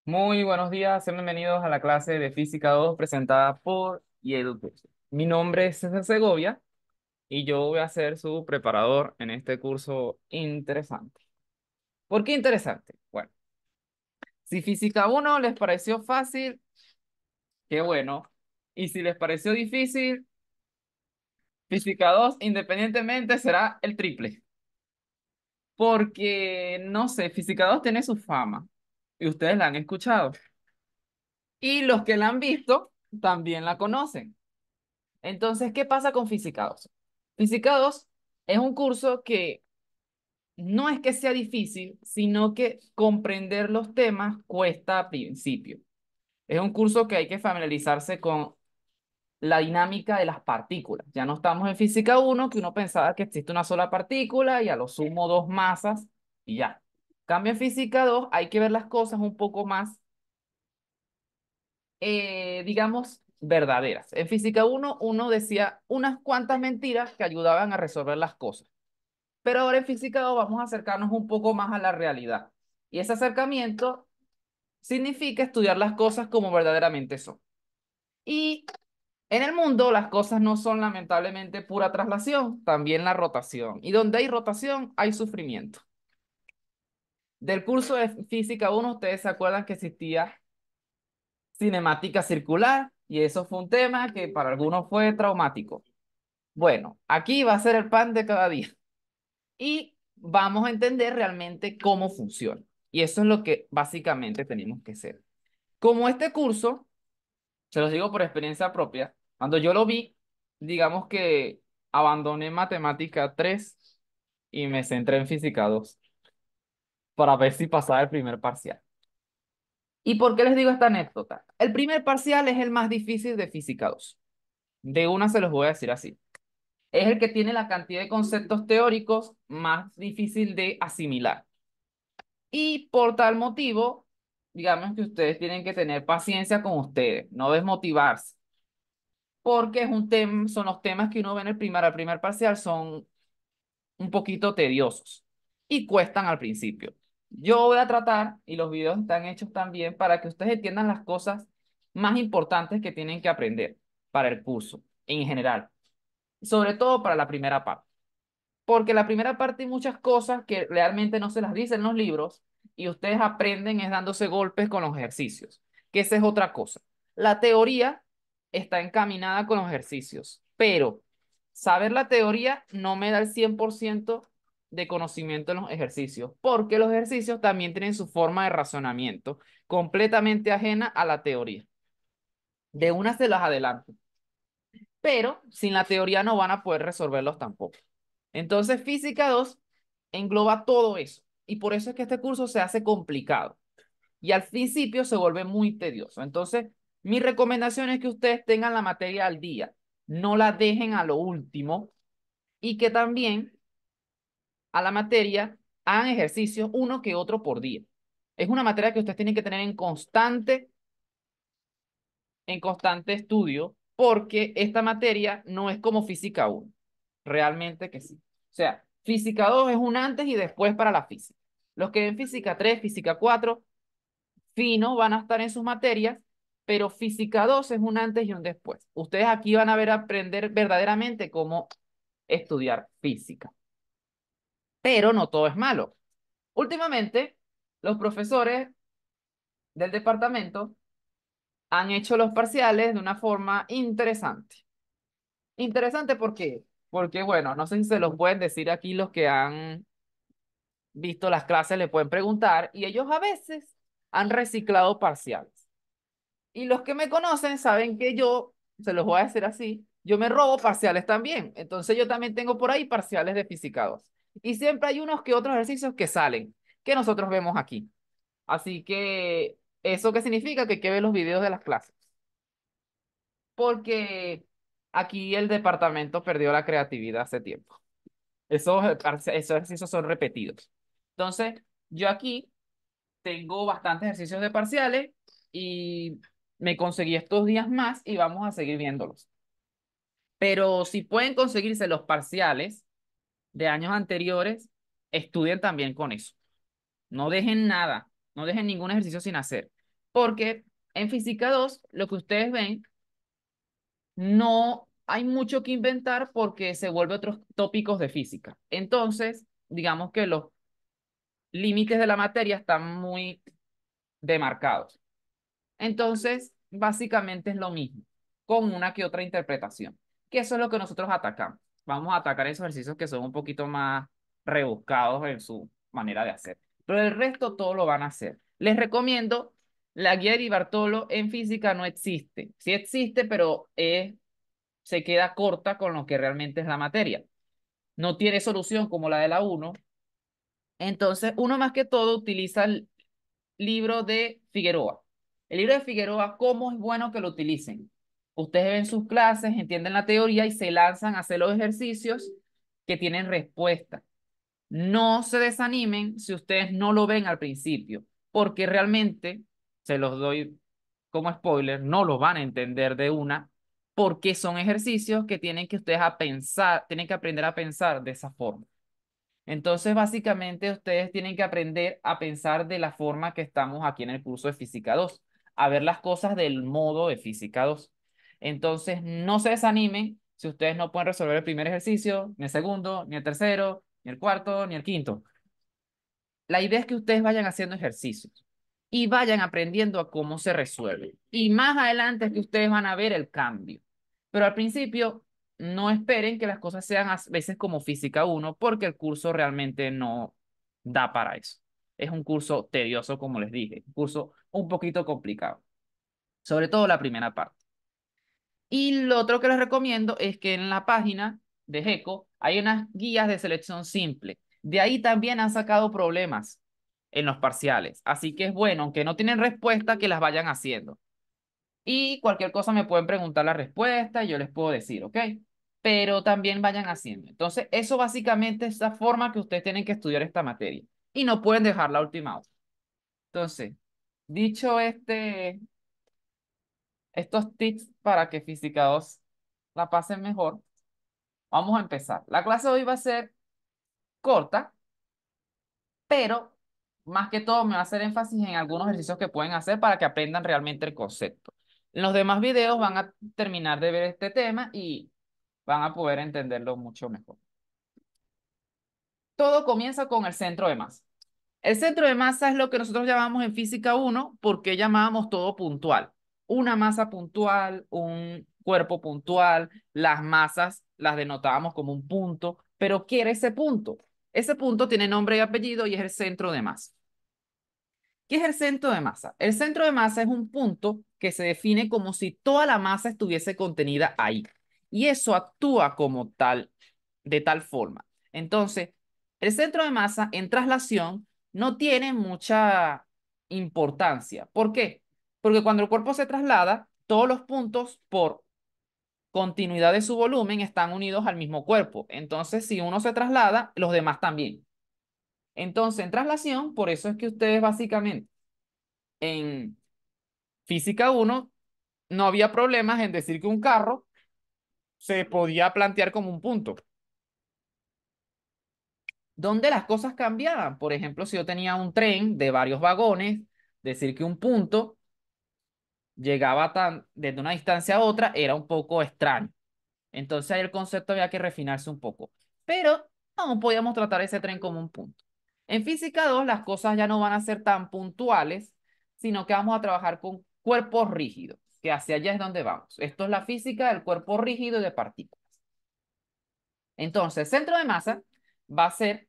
Muy buenos días, sean bienvenidos a la clase de Física 2 presentada por YedUcurso. Mi nombre es César Segovia y yo voy a ser su preparador en este curso interesante. ¿Por qué interesante? Bueno, si Física 1 les pareció fácil, qué bueno. Y si les pareció difícil, Física 2 independientemente será el triple. Porque, no sé, Física 2 tiene su fama y ustedes la han escuchado. Y los que la han visto también la conocen. Entonces, ¿qué pasa con Física 2? Física 2 es un curso que no es que sea difícil, sino que comprender los temas cuesta al principio. Es un curso que hay que familiarizarse con la dinámica de las partículas. Ya no estamos en Física 1, que uno pensaba que existe una sola partícula y a lo sumo dos masas y ya. Cambio en Física 2, hay que ver las cosas un poco más digamos, verdaderas. En Física 1, uno decía unas cuantas mentiras que ayudaban a resolver las cosas. Pero ahora en Física 2 vamos a acercarnos un poco más a la realidad. Y ese acercamiento significa estudiar las cosas como verdaderamente son. Y en el mundo las cosas no son lamentablemente pura traslación, también la rotación. Y donde hay rotación hay sufrimiento. Del curso de Física 1, ustedes se acuerdan que existía cinemática circular y eso fue un tema que para algunos fue traumático. Bueno, aquí va a ser el pan de cada día y vamos a entender realmente cómo funciona. Y eso es lo que básicamente tenemos que hacer. Como este curso, se los digo por experiencia propia, cuando yo lo vi, digamos que abandoné matemática 3 y me centré en física 2 para ver si pasaba el primer parcial. ¿Y por qué les digo esta anécdota? El primer parcial es el más difícil de física 2. De una se los voy a decir así. Es el que tiene la cantidad de conceptos teóricos más difícil de asimilar. Y por tal motivo, digamos que ustedes tienen que tener paciencia con ustedes, no desmotivarse, porque es un tema, son los temas que uno ve en el primer parcial son un poquito tediosos y cuestan al principio. Yo voy a tratar, y los videos están hechos también para que ustedes entiendan las cosas más importantes que tienen que aprender para el curso en general, sobre todo para la primera parte. Porque la primera parte hay muchas cosas que realmente no se las dicen los libros y ustedes aprenden es dándose golpes con los ejercicios, que esa es otra cosa. La teoría está encaminada con los ejercicios, pero saber la teoría no me da el 100% de conocimiento en los ejercicios, porque los ejercicios también tienen su forma de razonamiento completamente ajena a la teoría. De una se las adelanto, pero sin la teoría no van a poder resolverlos tampoco. Entonces, Física 2 engloba todo eso. Y por eso es que este curso se hace complicado. Y al principio se vuelve muy tedioso. Entonces, mi recomendación es que ustedes tengan la materia al día. No la dejen a lo último. Y que también a la materia hagan ejercicios uno que otro por día. Es una materia que ustedes tienen que tener en constante estudio, porque esta materia no es como Física 1. Realmente que sí. O sea, Física 2 es un antes y después para la física. Los que ven Física 3, Física 4, fino, van a estar en sus materias, pero Física 2 es un antes y un después. Ustedes aquí van a ver aprender verdaderamente cómo estudiar física. Pero no todo es malo. Últimamente, los profesores del departamento han hecho los parciales de una forma interesante. Interesante, ¿por qué? Porque, bueno, no sé si se los pueden decir aquí los que han visto las clases, le pueden preguntar, y ellos a veces han reciclado parciales. Y los que me conocen saben que yo, se los voy a decir así, yo me robo parciales también. Entonces yo también tengo por ahí parciales de Física 2. Y siempre hay unos que otros ejercicios que salen, que nosotros vemos aquí. Así que, ¿eso qué significa? Que hay que ver los videos de las clases. Porque aquí el departamento perdió la creatividad hace tiempo. Esos ejercicios son repetidos. Entonces, yo aquí tengo bastantes ejercicios de parciales y me conseguí estos días más y vamos a seguir viéndolos. Pero si pueden conseguirse los parciales de años anteriores, estudien también con eso. No dejen nada, no dejen ningún ejercicio sin hacer. porque en física 2 lo que ustedes ven, no hay mucho que inventar porque se vuelve otros tópicos de física. Entonces, digamos que los límites de la materia están muy demarcados. Entonces, básicamente es lo mismo, con una que otra interpretación, que eso es lo que nosotros atacamos. Vamos a atacar esos ejercicios que son un poquito más rebuscados en su manera de hacer. Pero el resto todo lo van a hacer. Les recomiendo la guía de Di Bartolo en física no existe. Sí existe, pero se queda corta con lo que realmente es la materia. No tiene solución como la de la uno. Entonces, uno más que todo utiliza el libro de Figueroa. El libro de Figueroa, ¿cómo es bueno que lo utilicen? Ustedes ven sus clases, entienden la teoría y se lanzan a hacer los ejercicios que tienen respuesta. No se desanimen si ustedes no lo ven al principio, porque realmente, se los doy como spoiler, no lo van a entender de una, porque son ejercicios que tienen que ustedes a pensar, tienen que aprender a pensar de esa forma. Entonces, básicamente, ustedes tienen que aprender a pensar de la forma que estamos aquí en el curso de Física 2, a ver las cosas del modo de Física 2. Entonces, no se desanimen si ustedes no pueden resolver el primer ejercicio, ni el segundo, ni el tercero, ni el cuarto, ni el quinto. La idea es que ustedes vayan haciendo ejercicios y vayan aprendiendo a cómo se resuelve. Y más adelante es que ustedes van a ver el cambio. Pero al principio, no esperen que las cosas sean a veces como Física 1, porque el curso realmente no da para eso. Es un curso tedioso, como les dije, un curso un poquito complicado, sobre todo la primera parte. Y lo otro que les recomiendo es que en la página de GECO hay unas guías de selección simple. De ahí también han sacado problemas en los parciales. Así que es bueno, aunque no tienen respuesta, que las vayan haciendo. Y cualquier cosa me pueden preguntar la respuesta y yo les puedo decir, ¿ok? Pero también vayan haciendo. Entonces, eso básicamente es la forma que ustedes tienen que estudiar esta materia. Y no pueden dejar la última hora. Entonces, dicho estos tips para que Física 2 la pasen mejor, vamos a empezar. La clase de hoy va a ser corta, pero más que todo me va a hacer énfasis en algunos ejercicios que pueden hacer para que aprendan realmente el concepto. En los demás videos van a terminar de ver este tema y van a poder entenderlo mucho mejor. Todo comienza con el centro de masa. El centro de masa es lo que nosotros llamamos en física 1 porque llamábamos todo puntual. Una masa puntual, un cuerpo puntual, las masas las denotábamos como un punto, pero ¿qué era ese punto? Ese punto tiene nombre y apellido y es el centro de masa. ¿Qué es el centro de masa? El centro de masa es un punto que se define como si toda la masa estuviese contenida ahí. Y eso actúa como tal, de tal forma. Entonces, el centro de masa en traslación no tiene mucha importancia. ¿Por qué? Porque cuando el cuerpo se traslada, todos los puntos por continuidad de su volumen están unidos al mismo cuerpo. Entonces, si uno se traslada, los demás también. Entonces, en traslación, por eso es que ustedes básicamente en Física 1 no había problemas en decir que un carro se podía plantear como un punto. Donde las cosas cambiaban. Por ejemplo, si yo tenía un tren de varios vagones, decir que un punto llegaba desde una distancia a otra era un poco extraño. Entonces ahí el concepto había que refinarse un poco. Pero no podíamos tratar ese tren como un punto. En física 2 las cosas ya no van a ser tan puntuales, sino que vamos a trabajar con cuerpos rígidos, que hacia allá es donde vamos. Esto es la física del cuerpo rígido y de partículas. Entonces, el centro de masa va a ser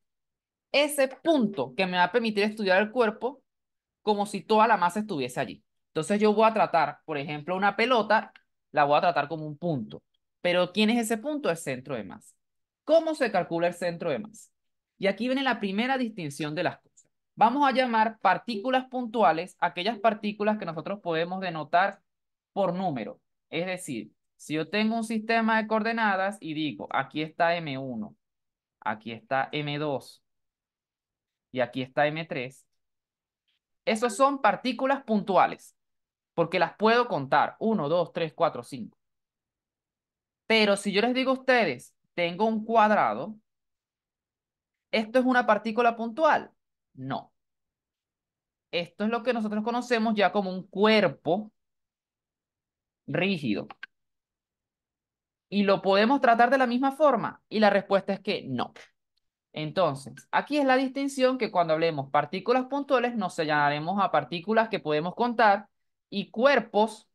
ese punto que me va a permitir estudiar el cuerpo como si toda la masa estuviese allí. Entonces yo voy a tratar, por ejemplo, una pelota, la voy a tratar como un punto. Pero ¿quién es ese punto? El centro de masa. ¿Cómo se calcula el centro de masa? Y aquí viene la primera distinción de las cosas. Vamos a llamar partículas puntuales aquellas partículas que nosotros podemos denotar por número. Es decir, si yo tengo un sistema de coordenadas y digo, aquí está M1, aquí está M2 y aquí está M3, esos son partículas puntuales, porque las puedo contar. Uno, 2, 3, 4, 5. Pero si yo les digo a ustedes, tengo un cuadrado, ¿esto es una partícula puntual? No. Esto es lo que nosotros conocemos ya como un cuerpo rígido. ¿Y lo podemos tratar de la misma forma? Y la respuesta es que no. Entonces, aquí es la distinción que cuando hablemos partículas puntuales nos señalaremos a partículas que podemos contar y cuerpos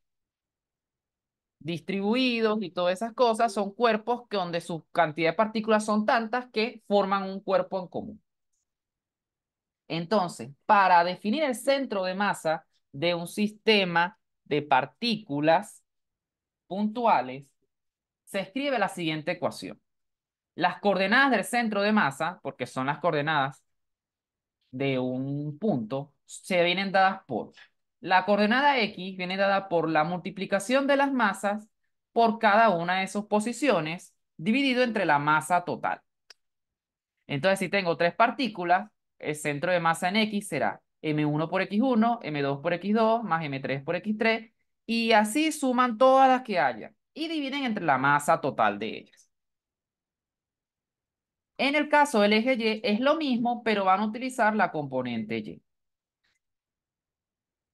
distribuidos y todas esas cosas son cuerpos que donde su cantidad de partículas son tantas que forman un cuerpo en común. Entonces, para definir el centro de masa de un sistema de partículas puntuales, se escribe la siguiente ecuación. Las coordenadas del centro de masa, porque son las coordenadas de un punto, se vienen dadas por la coordenada X viene dada por la multiplicación de las masas por cada una de sus posiciones dividido entre la masa total. Entonces, si tengo tres partículas, el centro de masa en X será M1 por X1, M2 por X2, más M3 por X3, y así suman todas las que haya y dividen entre la masa total de ellas. En el caso del eje Y es lo mismo, pero van a utilizar la componente Y.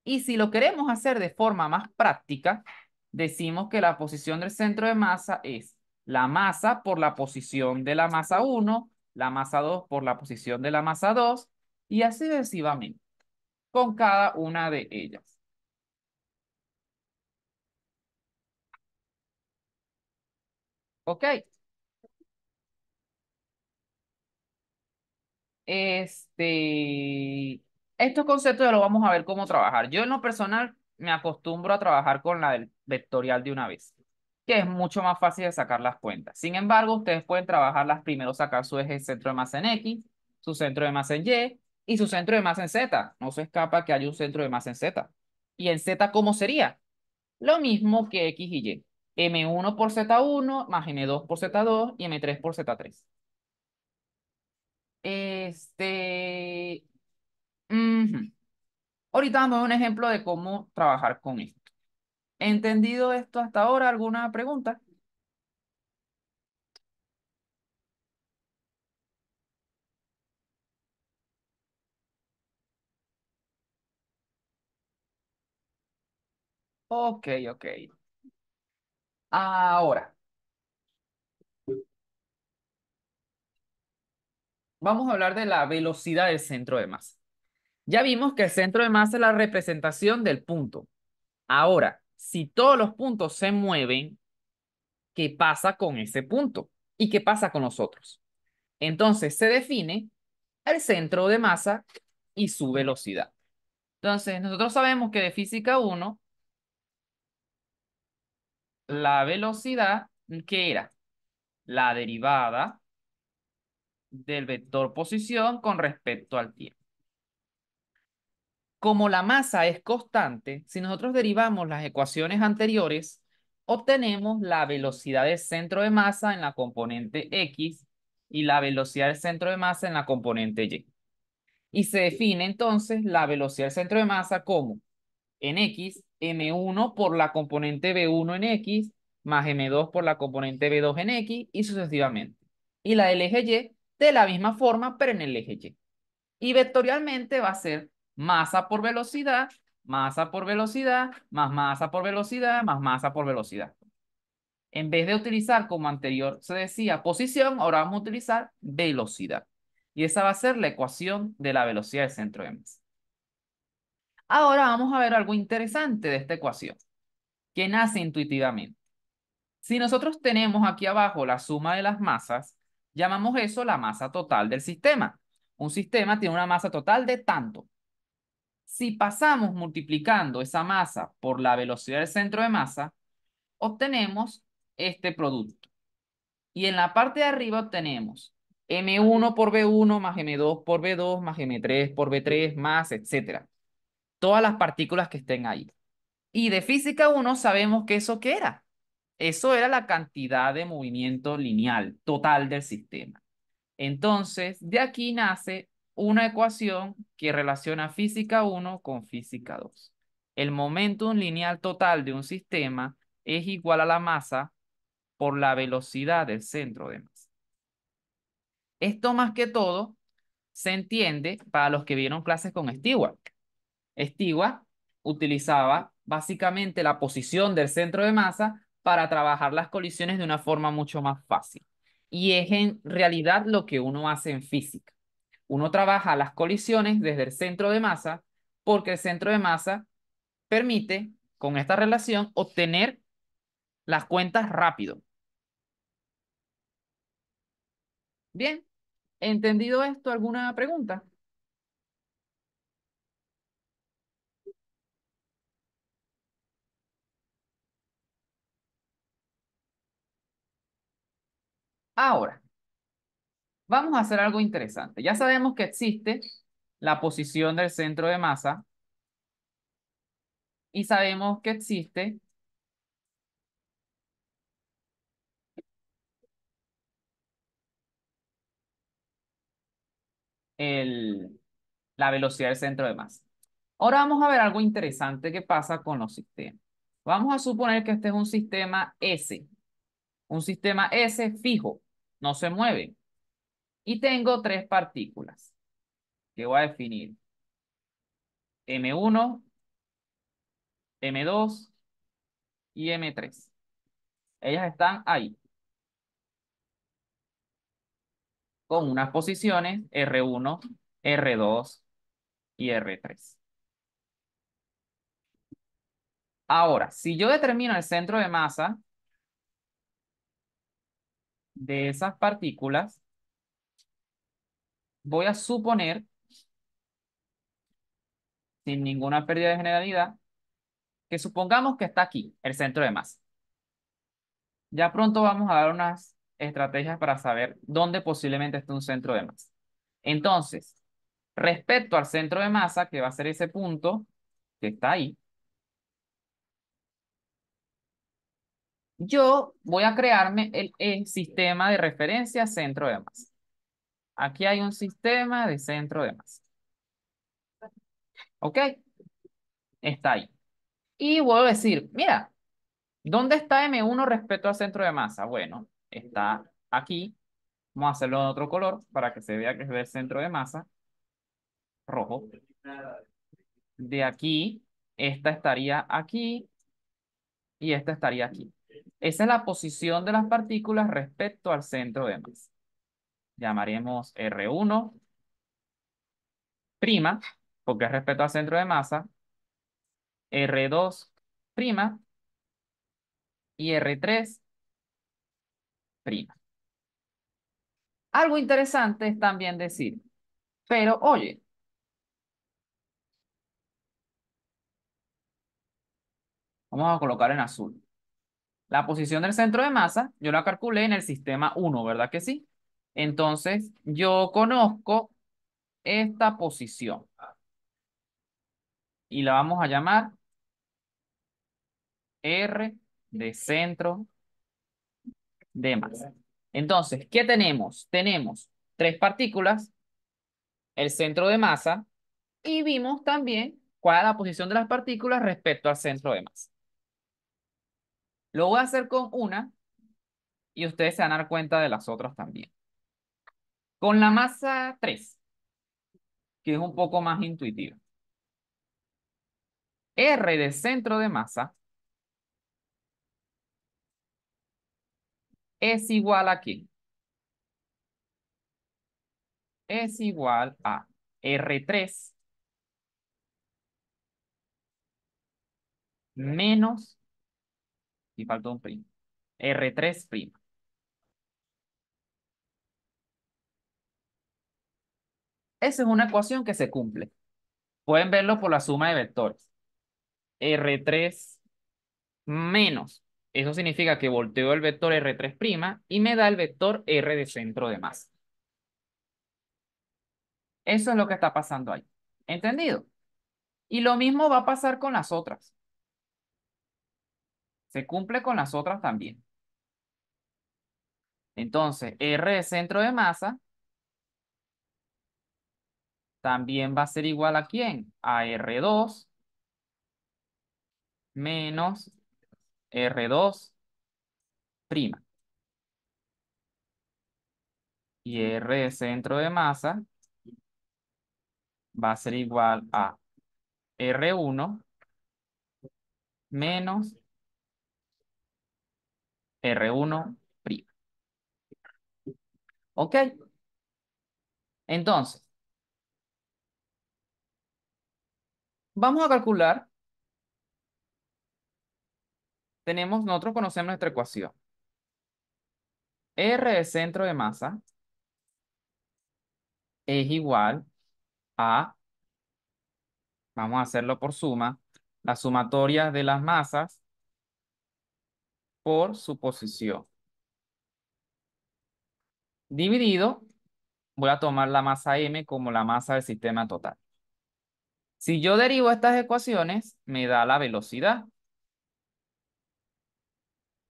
Y si lo queremos hacer de forma más práctica, decimos que la posición del centro de masa es la masa por la posición de la masa 1, la masa 2 por la posición de la masa 2, y así sucesivamente, con cada una de ellas. ¿Ok? Estos conceptos ya lo vamos a ver cómo trabajar. Yo en lo personal me acostumbro a trabajar con la del vectorial de una vez, que es mucho más fácil de sacar las cuentas. Sin embargo, ustedes pueden trabajarlas primero, sacar su eje centro de masa en X, su centro de masa en Y y su centro de masa en Z. No se escapa que hay un centro de masa en Z. ¿Y en Z cómo sería? Lo mismo que X y Y. M1 por Z1 más M2 por Z2 y M3 por Z3. Este... ujú. Ahorita vamos a ver un ejemplo de cómo trabajar con esto. ¿Entendido esto hasta ahora? ¿Alguna pregunta? Ok, ok. Ahora, vamos a hablar de la velocidad del centro de masa. Ya vimos que el centro de masa es la representación del punto. Ahora, si todos los puntos se mueven, ¿qué pasa con ese punto? ¿Y qué pasa con los otros? Entonces se define el centro de masa y su velocidad. Entonces, nosotros sabemos que de física uno la velocidad, ¿qué era? La derivada del vector posición con respecto al tiempo. Como la masa es constante, si nosotros derivamos las ecuaciones anteriores, obtenemos la velocidad del centro de masa en la componente X y la velocidad del centro de masa en la componente Y. Y se define entonces la velocidad del centro de masa como en X, M1 por la componente B1 en X, más M2 por la componente B2 en X, y sucesivamente. Y la del eje Y de la misma forma, pero en el eje Y. Y vectorialmente va a ser masa por velocidad, masa por velocidad, más masa por velocidad, más masa por velocidad. En vez de utilizar como anterior se decía posición, ahora vamos a utilizar velocidad. Y esa va a ser la ecuación de la velocidad del centro de masa. Ahora vamos a ver algo interesante de esta ecuación, que nace intuitivamente. Si nosotros tenemos aquí abajo la suma de las masas, llamamos eso la masa total del sistema. Un sistema tiene una masa total de tanto. Si pasamos multiplicando esa masa por la velocidad del centro de masa, obtenemos este producto. Y en la parte de arriba obtenemos M1 por B1 más M2 por B2 más M3 por B3 más etcétera. Todas las partículas que estén ahí. Y de física uno sabemos que eso qué era. Eso era la cantidad de movimiento lineal total del sistema. Entonces, de aquí nace una ecuación que relaciona física uno con física 2. El momentum lineal total de un sistema es igual a la masa por la velocidad del centro de masa. Esto más que todo se entiende para los que vieron clases con Stewart. Stewart utilizaba básicamente la posición del centro de masa para trabajar las colisiones de una forma mucho más fácil. Y es en realidad lo que uno hace en física. Uno trabaja las colisiones desde el centro de masa porque el centro de masa permite, con esta relación, obtener las cuentas rápido. Bien, ¿entendido esto? ¿Alguna pregunta? Ahora, vamos a hacer algo interesante. Ya sabemos que existe la posición del centro de masa y sabemos que existe el, la velocidad del centro de masa. Ahora vamos a ver algo interesante que pasa con los sistemas. Vamos a suponer que este es un sistema S, un sistema S fijo, no se mueve. Y tengo tres partículas que voy a definir. M1, M2 y M3. Ellas están ahí, con unas posiciones R1, R2 y R3. Ahora, si yo determino el centro de masa de esas partículas, voy a suponer, sin ninguna pérdida de generalidad, que supongamos que está aquí, el centro de masa. Ya pronto vamos a dar unas estrategias para saber dónde posiblemente esté un centro de masa. Entonces, respecto al centro de masa, que va a ser ese punto que está ahí, yo voy a crearme el sistema de referencia centro de masa. Aquí hay un sistema de centro de masa. ¿Ok? Está ahí. Y voy a decir, mira, ¿dónde está M1 respecto al centro de masa? Bueno, está aquí. Vamos a hacerlo en otro color para que se vea que es el centro de masa, rojo. De aquí, esta estaría aquí y esta estaría aquí. Esa es la posición de las partículas respecto al centro de masa. Llamaremos R1', porque es respecto al centro de masa, R2' y R3'. Algo interesante es también decir, pero oye, vamos a colocar en azul. La posición del centro de masa, yo la calculé en el sistema 1, ¿verdad que sí? Entonces, yo conozco esta posición y la vamos a llamar R de centro de masa. Entonces, ¿qué tenemos? Tenemos tres partículas, el centro de masa, y vimos también cuál es la posición de las partículas respecto al centro de masa. Lo voy a hacer con una y ustedes se van a dar cuenta de las otras también. Con la masa 3, que es un poco más intuitiva. R de centro de masa es igual a ¿qué? Es igual a R3 menos, y falta un primo, R3'. Esa es una ecuación que se cumple. Pueden verlo por la suma de vectores. R3 menos. Eso significa que volteo el vector R3' y me da el vector R de centro de masa. Eso es lo que está pasando ahí. ¿Entendido? Y lo mismo va a pasar con las otras. Se cumple con las otras también. Entonces, R de centro de masa también va a ser igual ¿a quién? A R2 menos R2'. Y R de centro de masa va a ser igual a R1 menos R1 prima. ¿Ok? Entonces, vamos a calcular. Nosotros conocemos nuestra ecuación. R de centro de masa es igual a, vamos a hacerlo por suma, la sumatoria de las masas por su posición. Dividido, voy a tomar la masa M como la masa del sistema total. Si yo derivo estas ecuaciones, me da la velocidad,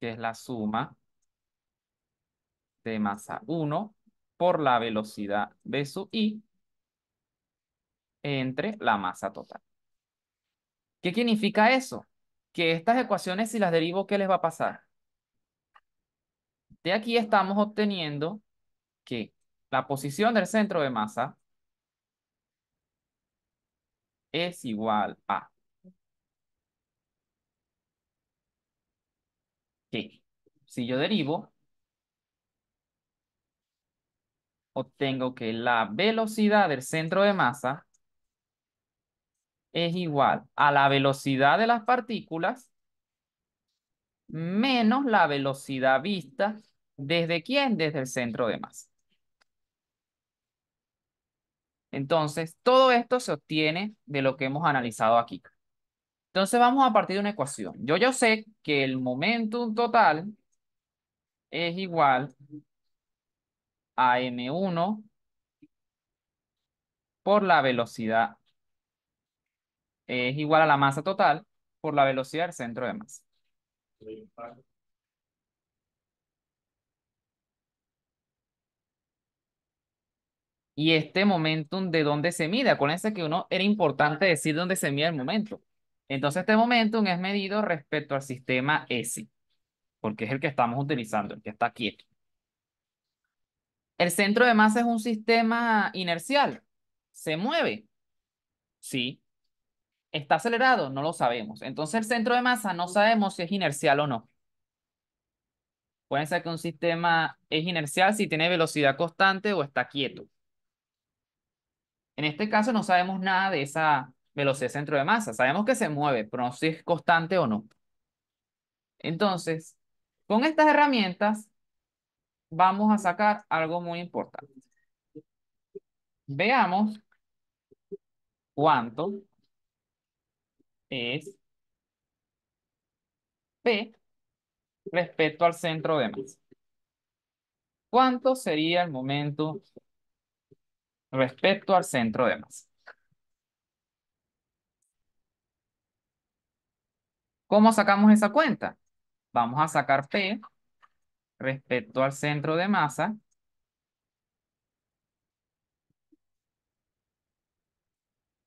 que es la suma de masa 1 por la velocidad de su I entre la masa total. ¿Qué significa eso? Que estas ecuaciones, si las derivo, ¿qué les va a pasar? De aquí estamos obteniendo que la posición del centro de masa es igual a que si yo derivo, obtengo que la velocidad del centro de masa es igual a la velocidad de las partículas menos la velocidad vista. ¿Desde quién? Desde el centro de masa. Entonces, todo esto se obtiene de lo que hemos analizado aquí. Entonces, vamos a partir de una ecuación. Yo sé que el momentum total es igual a m1 por la velocidad, es igual a la masa total por la velocidad del centro de masa. Y este momentum, ¿de dónde se mide? Acuérdense que era importante decir dónde se mide el momentum. Entonces, este momentum es medido respecto al sistema S, porque es el que estamos utilizando, el que está quieto. ¿El centro de masa es un sistema inercial? ¿Se mueve? Sí. ¿Está acelerado? No lo sabemos. Entonces, el centro de masa no sabemos si es inercial o no. Puede ser que un sistema es inercial si tiene velocidad constante o está quieto. En este caso no sabemos nada de esa velocidad de centro de masa. Sabemos que se mueve, pero no sé si es constante o no. Entonces, con estas herramientas vamos a sacar algo muy importante. Veamos cuánto es P respecto al centro de masa. ¿Cuánto sería el momento respecto al centro de masa? ¿Cómo sacamos esa cuenta? Vamos a sacar P respecto al centro de masa.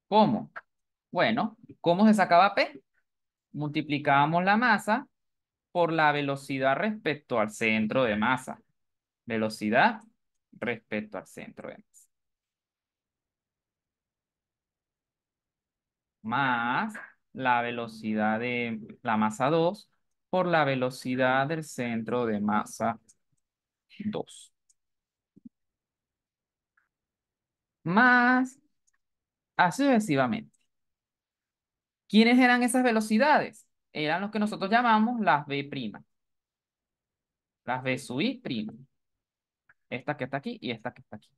¿Cómo? Bueno, ¿cómo se sacaba P? Multiplicábamos la masa por la velocidad respecto al centro de masa. Velocidad respecto al centro de masa. Más la velocidad de la masa 2 por la velocidad del centro de masa 2. Más así sucesivamente. ¿Quiénes eran esas velocidades? Eran los que nosotros llamamos las B', las B sub I', esta que está aquí y esta que está aquí.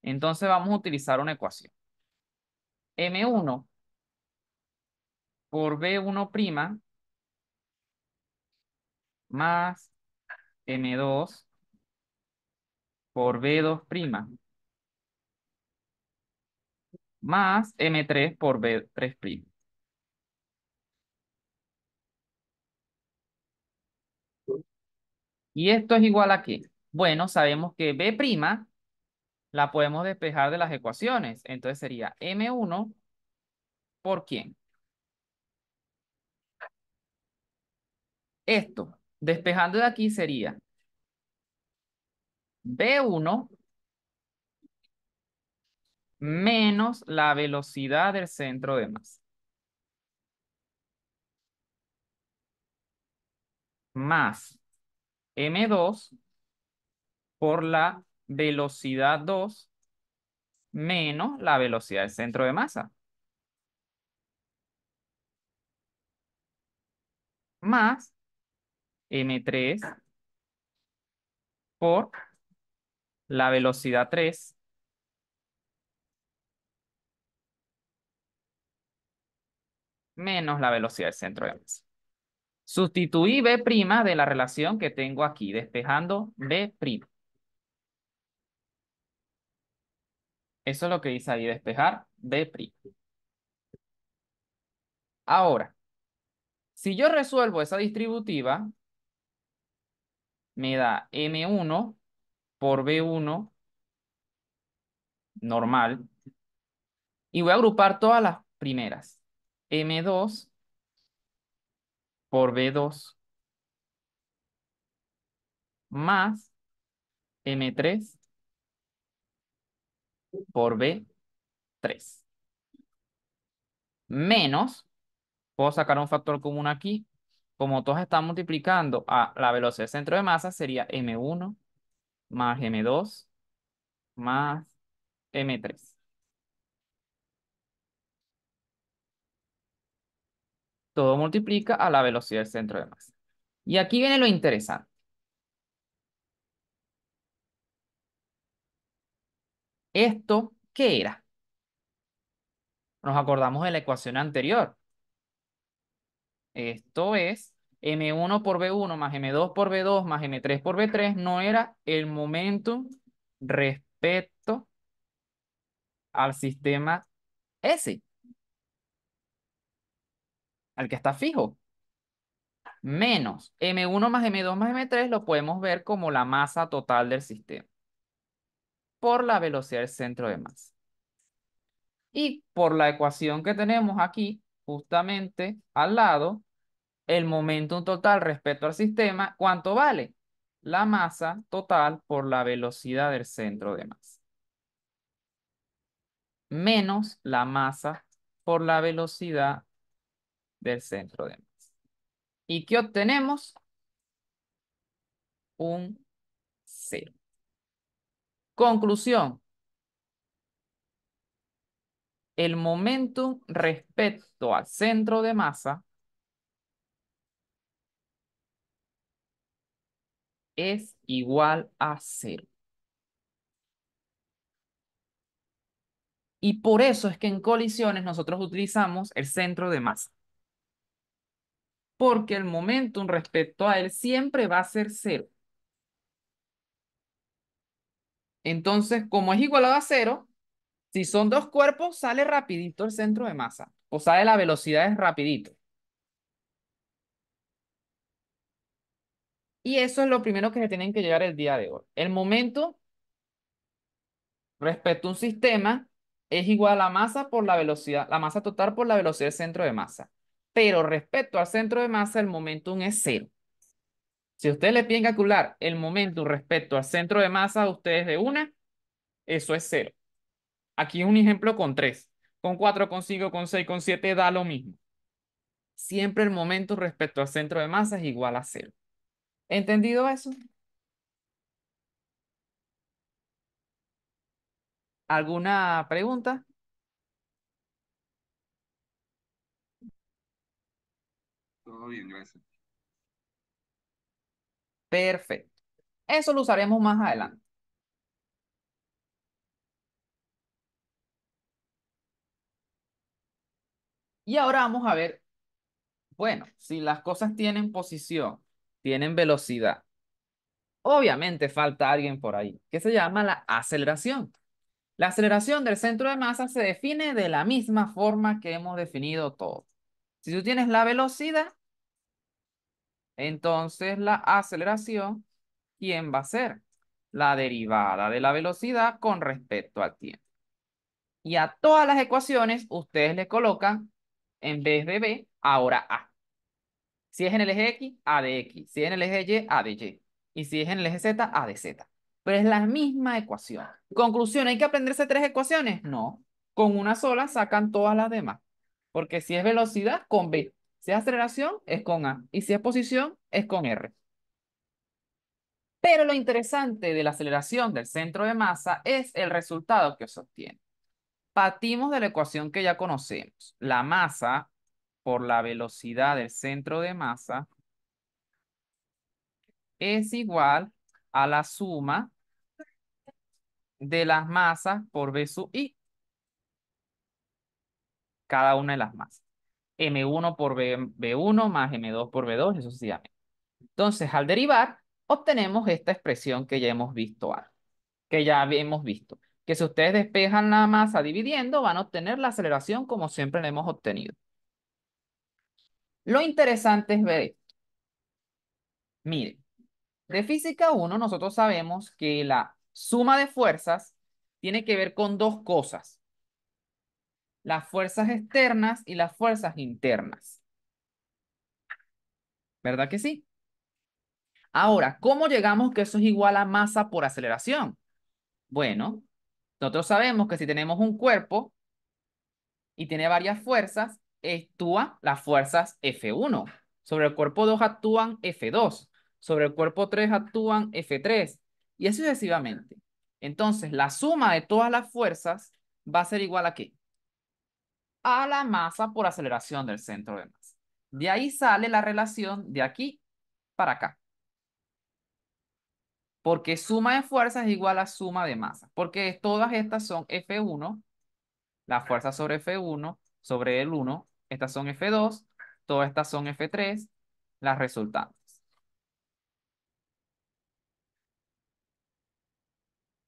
Entonces vamos a utilizar una ecuación. M1 por B1' más M2 por B2' más M3 por B3'. ¿Y esto es igual a qué? Bueno, sabemos que B' la podemos despejar de las ecuaciones. Entonces sería M1 por ¿quién? Esto, despejando de aquí sería B1 menos la velocidad del centro de masa. más m2 por la velocidad 2 menos la velocidad del centro de masa, más m3 por la velocidad 3 menos la velocidad del centro de masa. Sustituí B' de la relación que tengo aquí, despejando B'. Eso es lo que dice ahí, despejar B'. Ahora, si yo resuelvo esa distributiva, me da M1 por B1 normal. Y voy a agrupar todas las primeras. M2 por B2 más M3 por B3. Menos, puedo sacar un factor común aquí. Como todos están multiplicando a la velocidad del centro de masa, sería M1 más M2 más M3. Todo multiplica a la velocidad del centro de masa. Y aquí viene lo interesante. ¿Esto qué era? Nos acordamos de la ecuación anterior. Esto es M1 por B1 más M2 por B2 más M3 por B3 no era el momentum respecto al sistema S, al que está fijo. Menos M1 más M2 más M3 lo podemos ver como la masa total del sistema por la velocidad del centro de masa. Y por la ecuación que tenemos aquí, justamente al lado, el momentum total respecto al sistema, ¿cuánto vale? La masa total por la velocidad del centro de masa, menos la masa por la velocidad del centro de masa. ¿Y qué obtenemos? Un cero. Conclusión. El momentum respecto al centro de masa es igual a cero. Y por eso es que en colisiones nosotros utilizamos el centro de masa. Porque el momentum respecto a él siempre va a ser cero. Entonces, como es igualado a cero, si son dos cuerpos, sale rapidito el centro de masa. O sale la velocidad es rapidito. Y eso es lo primero que se tienen que llegar el día de hoy. El momento respecto a un sistema es igual a la masa por la velocidad, la masa total por la velocidad del centro de masa. Pero respecto al centro de masa, el momentum es cero. Si ustedes le piden calcular el momentum respecto al centro de masa, ustedes de una, eso es cero. Aquí es un ejemplo con 3. Con 4, con 5, con 6, con 7 da lo mismo. Siempre el momento respecto al centro de masa es igual a cero. ¿Entendido eso? ¿Alguna pregunta? Todo bien, gracias. Perfecto. Eso lo usaremos más adelante. Y ahora vamos a ver, bueno, si las cosas tienen posición, tienen velocidad, obviamente falta alguien por ahí, que se llama la aceleración. La aceleración del centro de masa se define de la misma forma que hemos definido todo. Si tú tienes la velocidad, entonces la aceleración, ¿quién va a ser? La derivada de la velocidad con respecto al tiempo. Y a todas las ecuaciones ustedes le colocan, en vez de B, ahora A. Si es en el eje X, A de X. Si es en el eje Y, A de Y. Y si es en el eje Z, A de Z. Pero es la misma ecuación. Conclusión, ¿hay que aprenderse tres ecuaciones? No. Con una sola sacan todas las demás. Porque si es velocidad, con B. Si es aceleración, es con A. Y si es posición, es con R. Pero lo interesante de la aceleración del centro de masa es el resultado que se obtiene. Partimos de la ecuación que ya conocemos. La masa por la velocidad del centro de masa es igual a la suma de las masas por V sub I, cada una de las masas. M1 por V1 más M2 por V2 y sucesivamente. Entonces, al derivar, obtenemos esta expresión que ya hemos visto antes, que ya hemos visto, que si ustedes despejan la masa dividiendo, van a obtener la aceleración como siempre la hemos obtenido. Lo interesante es ver esto. Miren, de física 1 nosotros sabemos que la suma de fuerzas tiene que ver con dos cosas, las fuerzas externas y las fuerzas internas. ¿Verdad que sí? Ahora, ¿cómo llegamos que eso es igual a masa por aceleración? Bueno, nosotros sabemos que si tenemos un cuerpo y tiene varias fuerzas, actúan las fuerzas F1. Sobre el cuerpo 2 actúan F2. Sobre el cuerpo 3 actúan F3. Y así sucesivamente. Entonces, la suma de todas las fuerzas va a ser igual a ¿qué? A la masa por aceleración del centro de masa. De ahí sale la relación de aquí para acá. Porque suma de fuerzas es igual a suma de masa. Porque todas estas son F1, la fuerza sobre F1, sobre el 1. Estas son F2, todas estas son F3, las resultantes.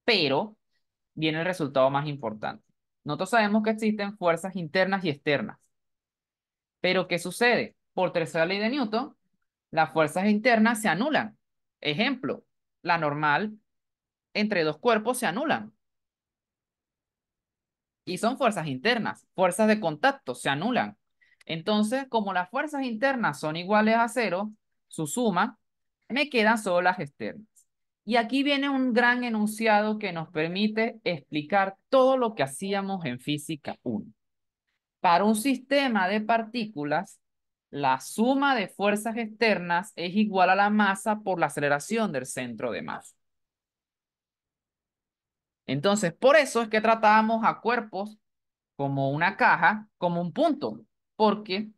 Pero viene el resultado más importante. Nosotros sabemos que existen fuerzas internas y externas. Pero ¿qué sucede? Por tercera ley de Newton, las fuerzas internas se anulan. Ejemplo, la normal entre dos cuerpos se anulan. Y son fuerzas internas, fuerzas de contacto, se anulan. Entonces, como las fuerzas internas son iguales a cero, su suma, me quedan solo las externas. Y aquí viene un gran enunciado que nos permite explicar todo lo que hacíamos en física 1. Para un sistema de partículas, la suma de fuerzas externas es igual a la masa por la aceleración del centro de masa. Entonces, por eso es que tratábamos a cuerpos como una caja, como un punto, porque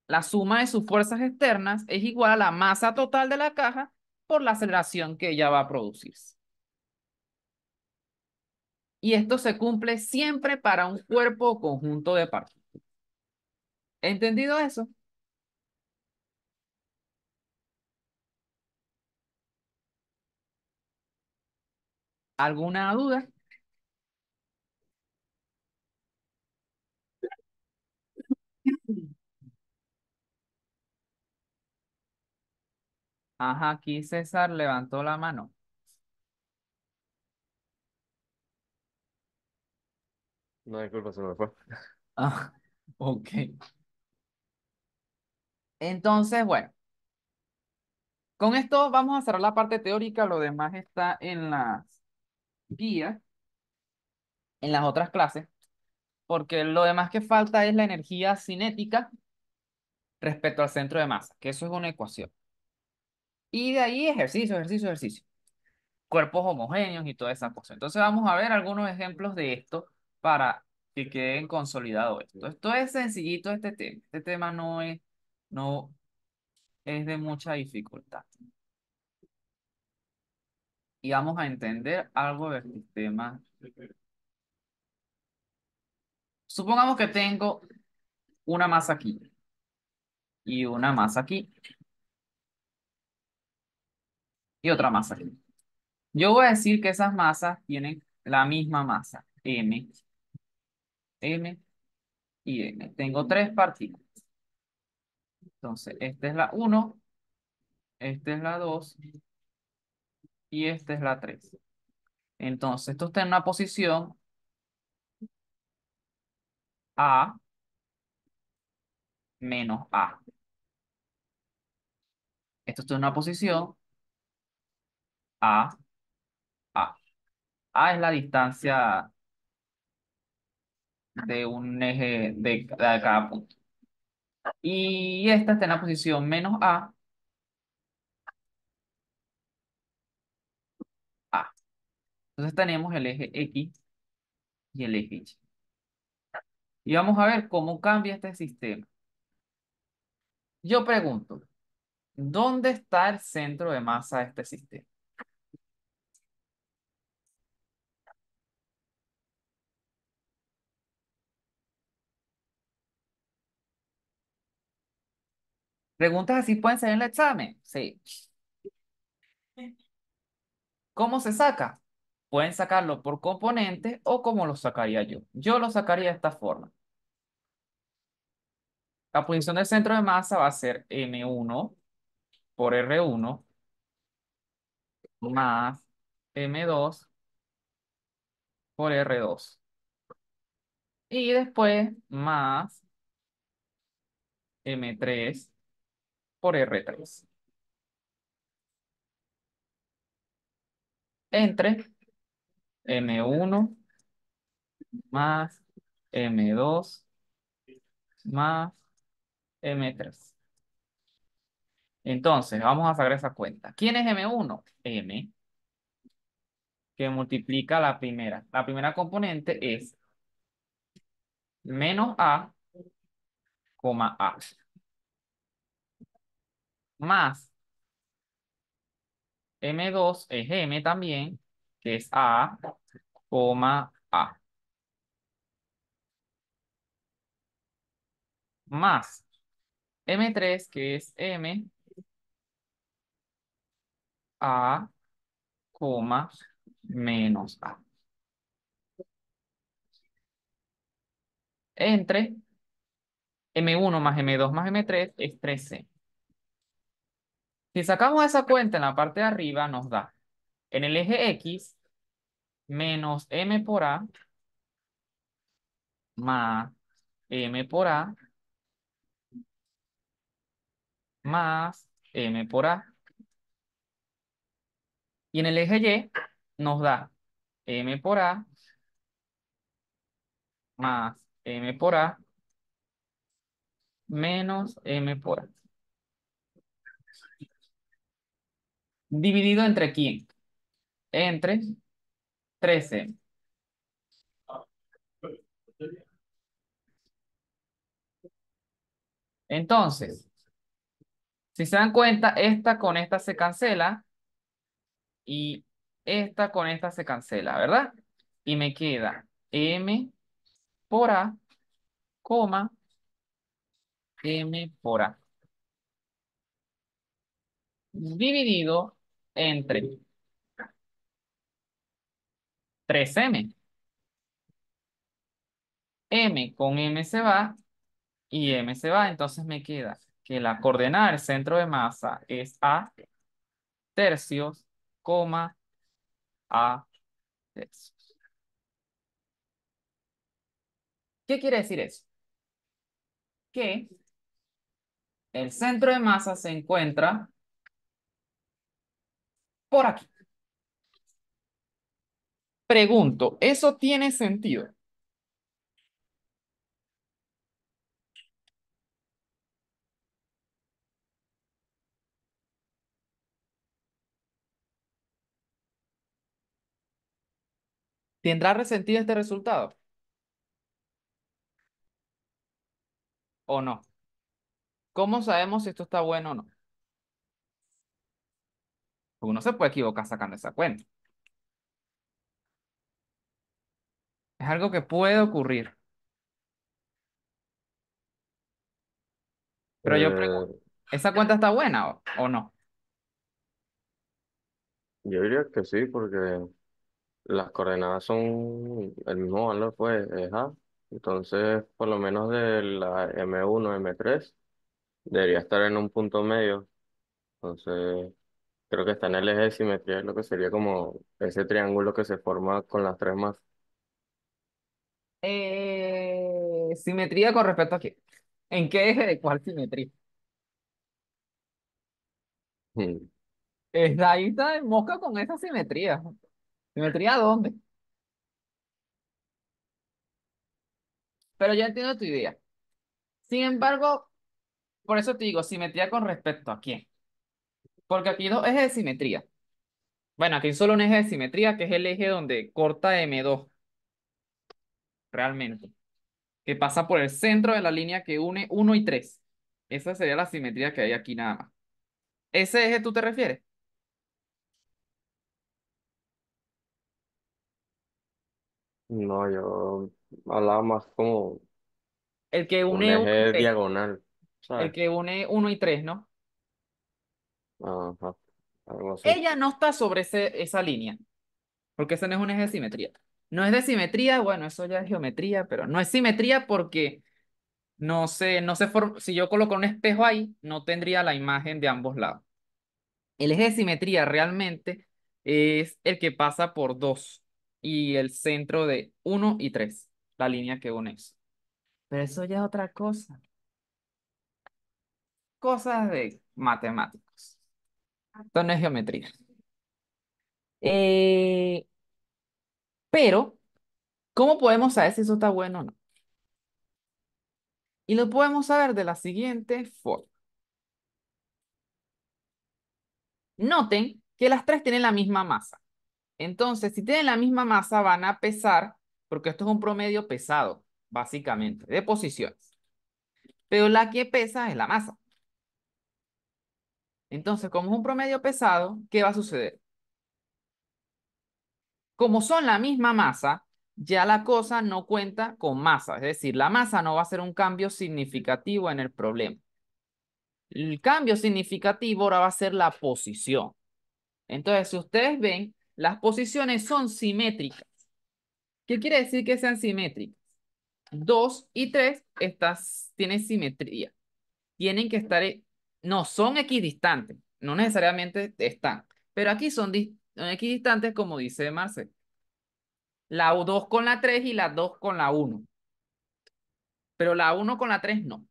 la suma de sus fuerzas externas es igual a la masa total de la caja por la aceleración que ella va a producirse. Y esto se cumple siempre para un cuerpo o conjunto de partículas. ¿Entendido eso? ¿Alguna duda? Ajá, aquí César levantó la mano. No, disculpa, se me fue. Ah, ok. Entonces, bueno, con esto vamos a cerrar la parte teórica, lo demás está en las guías, en las otras clases, porque lo demás que falta es la energía cinética respecto al centro de masa, que eso es una ecuación. Y de ahí ejercicio, ejercicio, ejercicio. Cuerpos homogéneos y toda esa cosa. Entonces vamos a ver algunos ejemplos de esto para que queden consolidado esto. Esto es sencillito este tema. Este tema no es de mucha dificultad. Y vamos a entender algo del sistema. Supongamos que tengo una masa aquí y una masa aquí y otra masa aquí. Yo voy a decir que esas masas tienen la misma masa, M y M. Tengo tres partículas. Entonces, esta es la uno, esta es la 2 y esta es la 3. Entonces, esto está en una posición A menos A. Esto está en una posición A, A. A es la distancia de un eje de cada punto. Y esta está en la posición menos A, A. Entonces tenemos el eje X y el eje Y. Y vamos a ver cómo cambia este sistema. Yo pregunto, ¿dónde está el centro de masa de este sistema? Preguntas así pueden ser en el examen. Sí. ¿Cómo se saca? Pueden sacarlo por componentes o como lo sacaría yo. Yo lo sacaría de esta forma. La posición del centro de masa va a ser M1 por R1 más M2 por R2. Y después más M3 por R3. Entre M1 más M2 más M3. Entonces, vamos a sacar esa cuenta. ¿Quién es M1? M, que multiplica la primera. La primera componente es menos A, coma A, más M2 es M también, que es A, coma A, más M3, que es M, A, coma, menos A. Entre M1 más M2 más M3 es 3C. Si sacamos esa cuenta en la parte de arriba, nos da en el eje X menos M por A más M por A más M por A. Y en el eje Y nos da M por A más M por A menos M por A. ¿Dividido entre quién? Entre 13. Entonces, si se dan cuenta, esta con esta se cancela y esta con esta se cancela, ¿verdad? Y me queda M por A, coma, M por A, dividido entre 3M. M con M se va y M se va, entonces me queda que la coordenada del centro de masa es A tercios, coma, A tercios. ¿Qué quiere decir eso? Que el centro de masa se encuentra por aquí. Pregunto, ¿eso tiene sentido? ¿Tendrá resentido este resultado o no? ¿Cómo sabemos si esto está bueno o no? Uno se puede equivocar sacando esa cuenta. Es algo que puede ocurrir. Pero yo Eh, pregunto, ¿esa cuenta está buena o no? yo diría que sí, porque las coordenadas son el mismo valor, pues, es A. Entonces, por lo menos de la M1, M3, debería estar en un punto medio. Entonces, creo que está en el eje de simetría, es lo que sería como ese triángulo que se forma con las tres más. Simetría con respecto a qué. ¿En qué eje de cuál simetría? Ahí está en mosca con esa simetría. ¿Simetría dónde? Pero ya entiendo tu idea. Sin embargo, por eso te digo, simetría con respecto a quién. Porque aquí hay dos ejes de simetría. Bueno, aquí hay solo un eje de simetría, que es el eje donde corta M2, realmente, que pasa por el centro de la línea que une uno y 3. Esa sería la simetría que hay aquí nada más. ¿Ese eje tú te refieres? No, yo hablaba más como El que un une uno y eje 3. diagonal, El ¿sabes? que une uno y 3, ¿no? Ajá, algo así. Ella no está sobre esa línea, porque ese no es un eje de simetría. No es de simetría, bueno, eso ya es geometría, pero no es simetría porque si yo coloco un espejo ahí, no tendría la imagen de ambos lados. El eje de simetría realmente es el que pasa por 2 y el centro de uno y 3, la línea que une eso. Pero eso ya es otra cosa, cosas de matemáticos. Esto no es geometría. Eh, pero, ¿cómo podemos saber si eso está bueno o no? Y lo podemos saber de la siguiente forma. Noten que las tres tienen la misma masa. Entonces, si tienen la misma masa, van a pesar, porque esto es un promedio pesado, básicamente, de posiciones. Pero la que pesa es la masa. Entonces, como es un promedio pesado, ¿qué va a suceder? Como son la misma masa, ya la cosa no cuenta con masa. Es decir, la masa no va a ser un cambio significativo en el problema. El cambio significativo ahora va a ser la posición. Entonces, si ustedes ven, las posiciones son simétricas. ¿Qué quiere decir que sean simétricas? 2 y 3 tienen simetría. Tienen que estar, no, son equidistantes, no necesariamente están, pero aquí son equidistantes como dice Marcel. La 2 con la 3 y la 2 con la uno, pero la uno con la 3 no.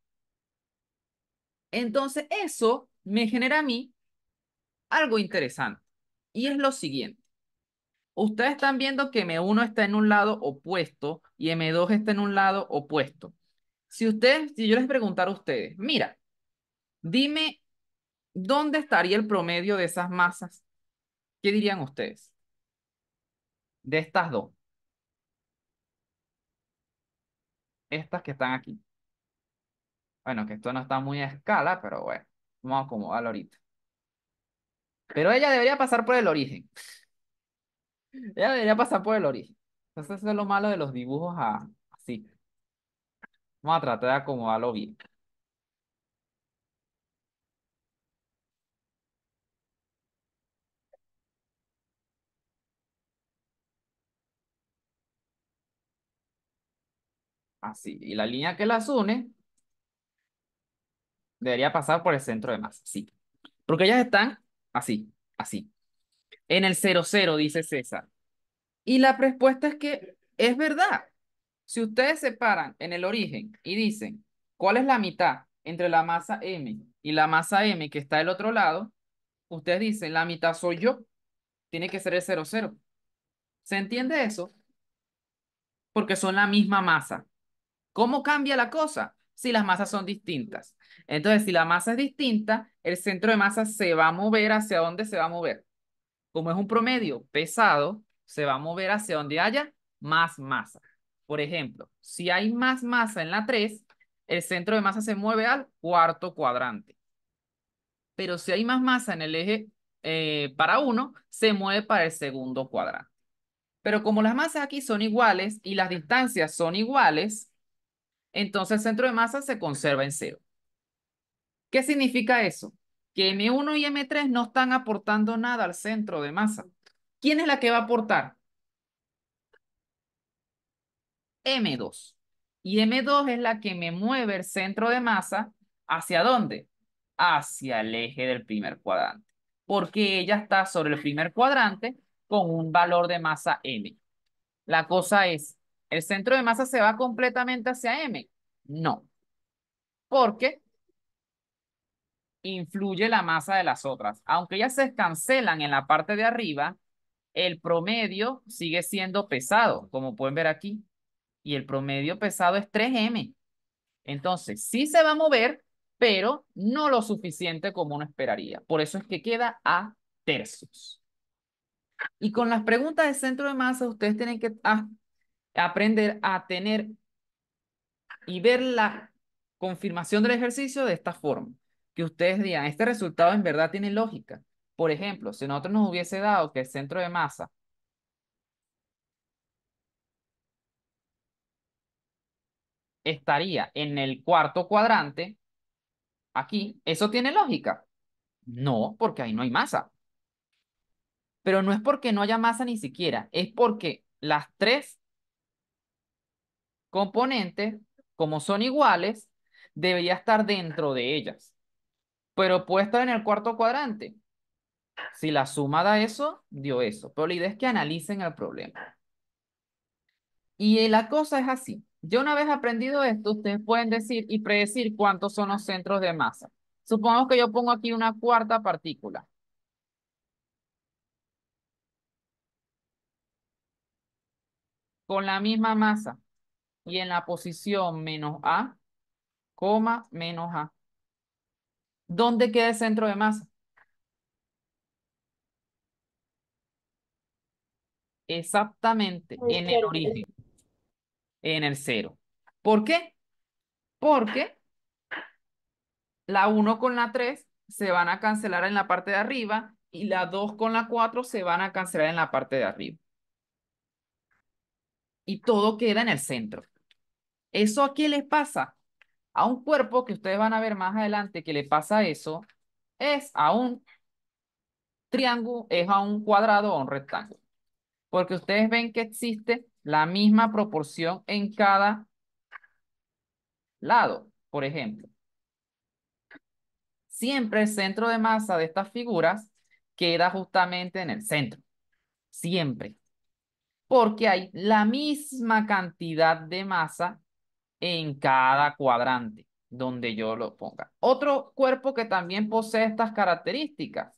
Entonces, eso me genera a mí algo interesante. Y es lo siguiente. Ustedes están viendo que M1 está en un lado opuesto y M2 está en un lado opuesto. Si yo les preguntara a ustedes, mira, dime dónde estaría el promedio de esas masas, ¿qué dirían ustedes? De estas dos, estas que están aquí. Bueno, que esto no está muy a escala, pero bueno, vamos a acomodarlo ahorita. Pero ella debería pasar por el origen. Ella debería pasar por el origen. Entonces, eso es lo malo de los dibujos así. Vamos a tratar de acomodarlo bien. Así. Y la línea que las une debería pasar por el centro de masa. Sí. Porque ellas están así, así. En el cero cero dice César. Y la respuesta es que es verdad. Si ustedes separan en el origen y dicen cuál es la mitad entre la masa M y la masa M que está del otro lado, ustedes dicen la mitad soy yo, tiene que ser el cero cero. ¿Se entiende eso? Porque son la misma masa. ¿Cómo cambia la cosa? Si las masas son distintas. Entonces, si la masa es distinta, el centro de masa se va a mover hacia dónde se va a mover. Como es un promedio pesado, se va a mover hacia donde haya más masa. Por ejemplo, si hay más masa en la 3, el centro de masa se mueve al cuarto cuadrante. Pero si hay más masa en el eje para 1, se mueve para el segundo cuadrante. Pero como las masas aquí son iguales y las distancias son iguales, entonces el centro de masa se conserva en cero. ¿Qué significa eso? Que M1 y M3 no están aportando nada al centro de masa. ¿Quién es la que va a aportar? M2. Y M2 es la que me mueve el centro de masa. ¿Hacia dónde? Hacia el eje del primer cuadrante. Porque ella está sobre el primer cuadrante con un valor de masa M. La cosa es, ¿el centro de masa se va completamente hacia M? No, porque influye la masa de las otras. Aunque ellas se cancelan en la parte de arriba, el promedio sigue siendo pesado, como pueden ver aquí. Y el promedio pesado es 3M. Entonces, sí se va a mover, pero no lo suficiente como uno esperaría. Por eso es que queda a tercios. Y con las preguntas de centro de masa, ustedes tienen que aprender a tener y ver la confirmación del ejercicio de esta forma. Que ustedes digan, este resultado en verdad tiene lógica. Por ejemplo, si nosotros nos hubiese dado que el centro de masa estaría en el cuarto cuadrante, aquí, ¿eso tiene lógica? No, porque ahí no hay masa. Pero no es porque no haya masa ni siquiera, es porque las tres componentes, como son iguales, debería estar dentro de ellas. Pero puede estar en el cuarto cuadrante. Si la suma da eso, dio eso. Pero la idea es que analicen el problema. Y la cosa es así. Yo una vez aprendido esto, ustedes pueden decir y predecir cuántos son los centros de masa. Supongamos que yo pongo aquí una cuarta partícula con la misma masa y en la posición menos A, coma, menos A. ¿Dónde queda el centro de masa? Exactamente El en el cero. origen, en el cero. ¿Por qué? Porque la uno con la 3 se van a cancelar en la parte de arriba y la 2 con la 4 se van a cancelar en la parte de arriba. Y todo queda en el centro. ¿Eso a qué les pasa? A un cuerpo que ustedes van a ver más adelante que le pasa eso, es a un triángulo, es a un cuadrado o a un rectángulo. Porque ustedes ven que existe la misma proporción en cada lado. Por ejemplo, siempre el centro de masa de estas figuras queda justamente en el centro. Siempre. Porque hay la misma cantidad de masa en cada cuadrante donde yo lo ponga. Otro cuerpo que también posee estas características.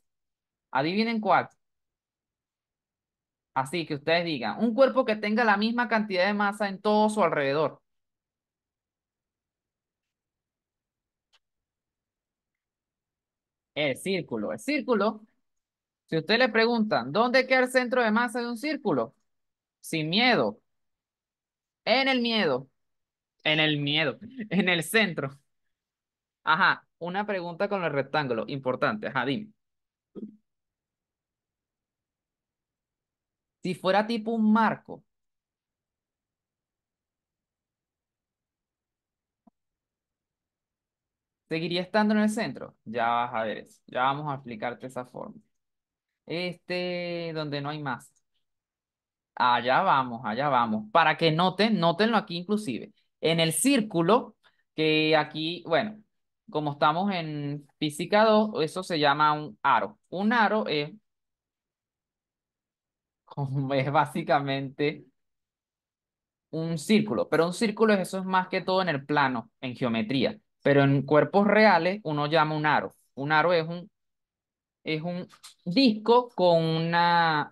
Adivinen cuál. Así que ustedes digan, un cuerpo que tenga la misma cantidad de masa en todo su alrededor. El círculo. El círculo, si usted le preguntan, ¿dónde queda el centro de masa de un círculo? Sin miedo. En el miedo. En el miedo. En el centro. Ajá. Una pregunta con el rectángulo. Importante. Ajá, dime. Si fuera tipo un marco, ¿seguiría estando en el centro? Ya vas a ver eso. Ya vamos a explicarte esa forma. Donde no hay más. Allá vamos, allá vamos. Para que noten, nótenlo aquí inclusive. En el círculo, que aquí, bueno, como estamos en física 2, eso se llama un aro. Un aro es, es básicamente un círculo, pero un círculo eso es más que todo en el plano, en geometría. Pero en cuerpos reales uno llama un aro. Un aro es un disco con una,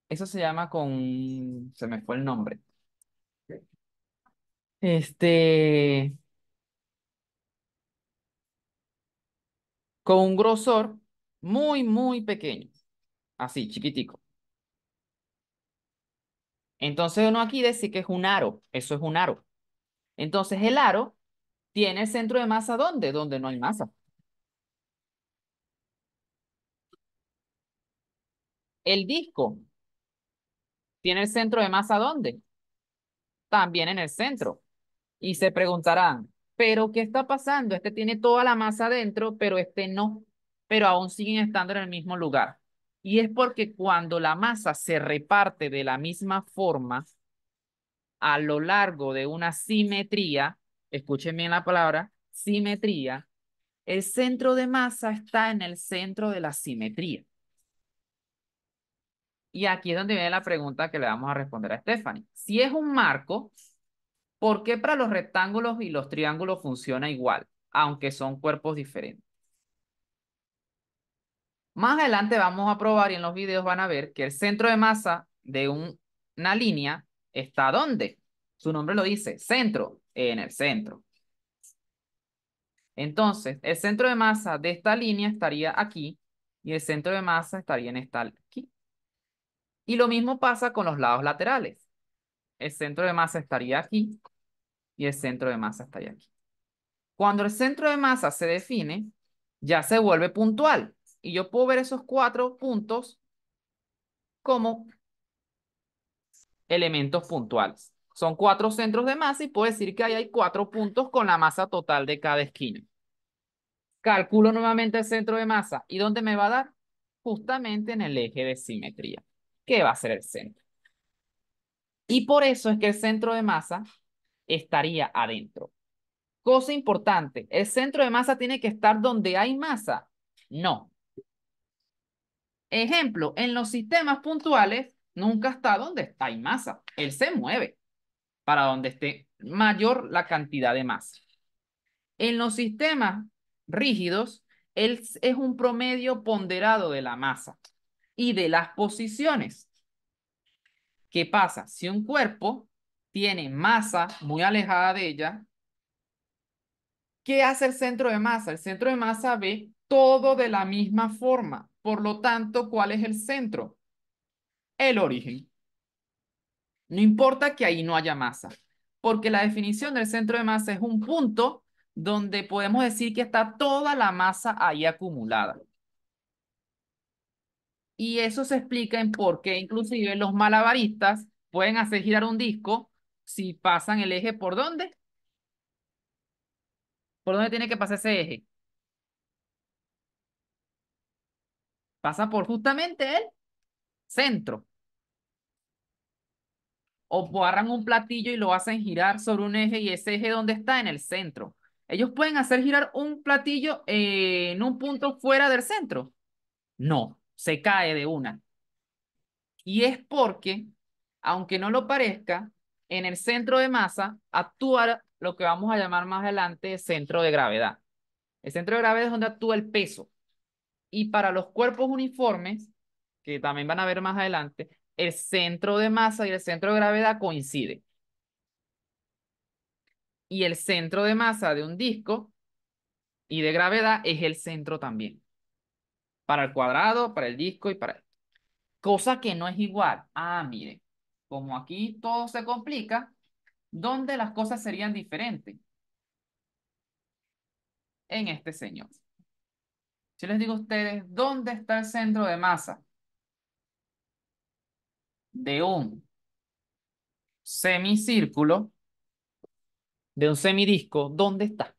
eso se llama con, se me fue el nombre. Este, con un grosor muy, muy pequeño, así, chiquitico. Entonces uno aquí dice que es un aro, eso es un aro. Entonces el aro tiene el centro de masa ¿dónde? Donde no hay masa. El disco tiene el centro de masa ¿dónde? También en el centro. Y se preguntarán, ¿pero qué está pasando? Este tiene toda la masa dentro, pero este no, pero aún siguen estando en el mismo lugar. Y es porque cuando la masa se reparte de la misma forma a lo largo de una simetría, escuchen bien la palabra, simetría, el centro de masa está en el centro de la simetría. Y aquí es donde viene la pregunta que le vamos a responder a Stephanie. Si es un marco, ¿por qué para los rectángulos y los triángulos funciona igual, aunque son cuerpos diferentes? Más adelante vamos a probar y en los videos van a ver que el centro de masa de una línea está ¿dónde? Su nombre lo dice, centro, en el centro. Entonces, el centro de masa de esta línea estaría aquí y el centro de masa estaría en esta aquí. Y lo mismo pasa con los lados laterales. El centro de masa estaría aquí y el centro de masa estaría aquí. Cuando el centro de masa se define, ya se vuelve puntual. Y yo puedo ver esos 4 puntos como elementos puntuales. Son 4 centros de masa y puedo decir que ahí hay 4 puntos con la masa total de cada esquina. Calculo nuevamente el centro de masa. ¿Y dónde me va a dar? Justamente en el eje de simetría, que va a ser el centro. Y por eso es que el centro de masa estaría adentro. Cosa importante, ¿el centro de masa tiene que estar donde hay masa? No. Ejemplo, en los sistemas puntuales nunca está donde hay masa. Él se mueve para donde esté mayor la cantidad de masa. En los sistemas rígidos, él es un promedio ponderado de la masa y de las posiciones. ¿Qué pasa? Si un cuerpo tiene masa muy alejada de ella, ¿qué hace el centro de masa? El centro de masa ve todo de la misma forma. Por lo tanto, ¿cuál es el centro? El origen. No importa que ahí no haya masa, porque la definición del centro de masa es un punto donde podemos decir que está toda la masa ahí acumulada. Y eso se explica en por qué inclusive los malabaristas pueden hacer girar un disco si pasan el eje ¿por dónde? ¿Por dónde tiene que pasar ese eje? Pasa por justamente el centro. O agarran un platillo y lo hacen girar sobre un eje y ese eje ¿dónde está? En el centro. Ellos pueden hacer girar un platillo en un punto fuera del centro. No, se cae de una. Y es porque, aunque no lo parezca, en el centro de masa actúa lo que vamos a llamar más adelante centro de gravedad. El centro de gravedad es donde actúa el peso. Y para los cuerpos uniformes, que también van a ver más adelante, el centro de masa y el centro de gravedad coinciden. Y el centro de masa de un disco y de gravedad es el centro también. Para el cuadrado, para el disco y para esto. Cosa que no es igual. Ah, mire, como aquí todo se complica, ¿dónde las cosas serían diferentes? En este señor. Si les digo a ustedes, ¿dónde está el centro de masa de un semicírculo, de un semidisco? ¿Dónde está?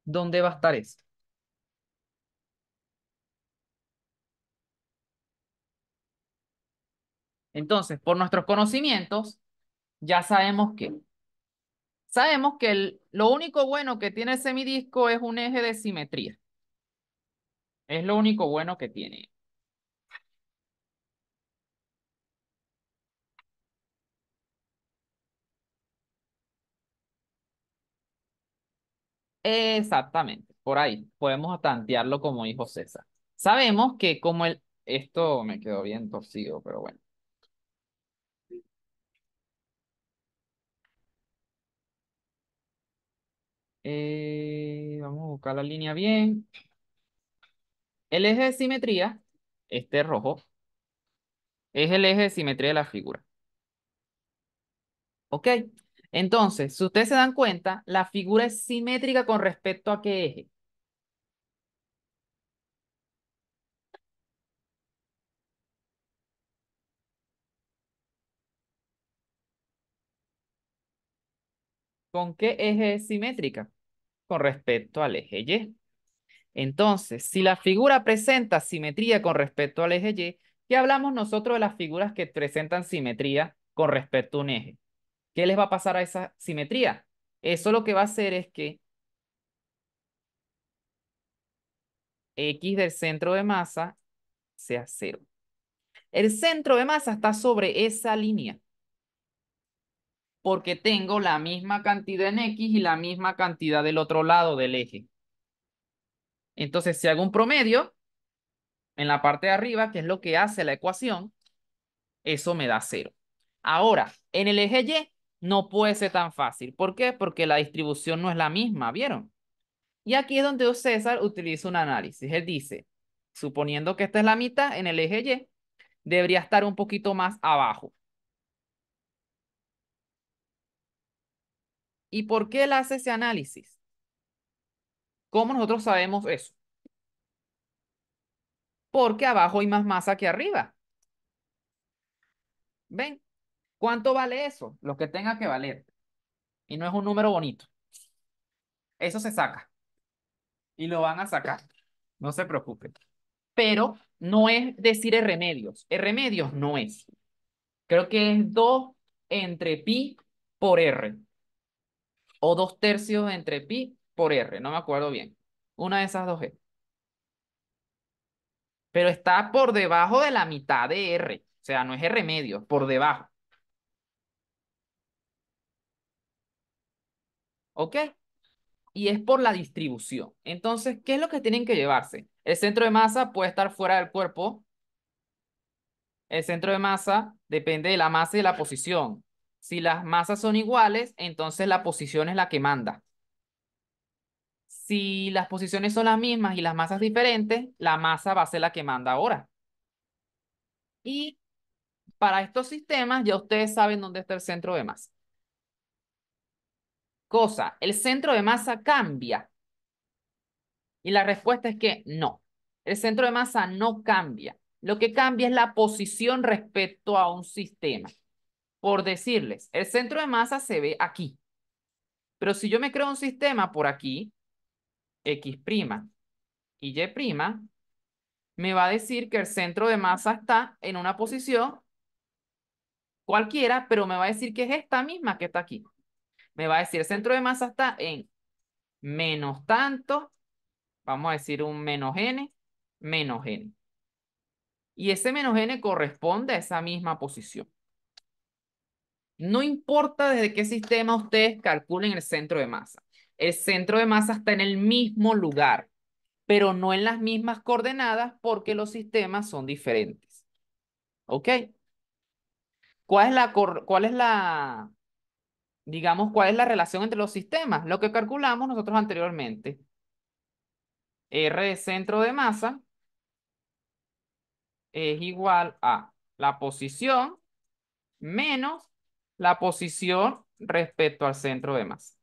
¿Dónde va a estar eso? Entonces, por nuestros conocimientos, ya sabemos que lo único bueno que tiene el semidisco es un eje de simetría. Es lo único bueno que tiene. Exactamente, por ahí podemos tantearlo como dijo César. Sabemos que como esto me quedó bien torcido, pero bueno. Vamos a buscar la línea bien. El eje de simetría, este rojo, es el eje de simetría de la figura. ¿Ok? Entonces, si ustedes se dan cuenta, la figura es simétrica con respecto a qué eje. ¿Con qué eje es simétrica? Con respecto al eje Y. Entonces, si la figura presenta simetría con respecto al eje Y, ¿qué hablamos nosotros de las figuras que presentan simetría con respecto a un eje? ¿Qué les va a pasar a esa simetría? Eso lo que va a hacer es que X del centro de masa sea cero. El centro de masa está sobre esa línea porque tengo la misma cantidad en X y la misma cantidad del otro lado del eje. Entonces, si hago un promedio, en la parte de arriba, que es lo que hace la ecuación, eso me da cero. Ahora, en el eje Y no puede ser tan fácil. ¿Por qué? Porque la distribución no es la misma, ¿vieron? Y aquí es donde César utiliza un análisis. Él dice, suponiendo que esta es la mitad en el eje Y, debería estar un poquito más abajo. ¿Y por qué él hace ese análisis? ¿Cómo nosotros sabemos eso? Porque abajo hay más masa que arriba. ¿Ven? ¿Cuánto vale eso? Lo que tenga que valer. Y no es un número bonito. Eso se saca. Y lo van a sacar. No se preocupen. Pero no es decir remedios. Remedios no es. Creo que es 2 entre pi por r. O 2/3 entre pi por r. No me acuerdo bien. Una de esas dos es. Pero está por debajo de la mitad de r. O sea, no es remedios, por debajo. ¿Ok? Y es por la distribución. Entonces, ¿qué es lo que tienen que llevarse? El centro de masa puede estar fuera del cuerpo. El centro de masa depende de la masa y de la posición. Si las masas son iguales, entonces la posición es la que manda. Si las posiciones son las mismas y las masas diferentes, la masa va a ser la que manda ahora. Y para estos sistemas ya ustedes saben dónde está el centro de masa. Cosa, el centro de masa cambia. Y la respuesta es que no. El centro de masa no cambia. Lo que cambia es la posición respecto a un sistema. Por decirles, el centro de masa se ve aquí. Pero si yo me creo un sistema por aquí, X' y Y', me va a decir que el centro de masa está en una posición cualquiera, pero me va a decir que es esta misma que está aquí. Me va a decir el centro de masa está en menos tanto, vamos a decir un menos n. Y ese menos n corresponde a esa misma posición. No importa desde qué sistema ustedes calculen el centro de masa. El centro de masa está en el mismo lugar, pero no en las mismas coordenadas porque los sistemas son diferentes. ¿Ok? Digamos, cuál es la relación entre los sistemas? Lo que calculamos nosotros anteriormente. R de centro de masa es igual a la posición menos la posición respecto al centro de masa.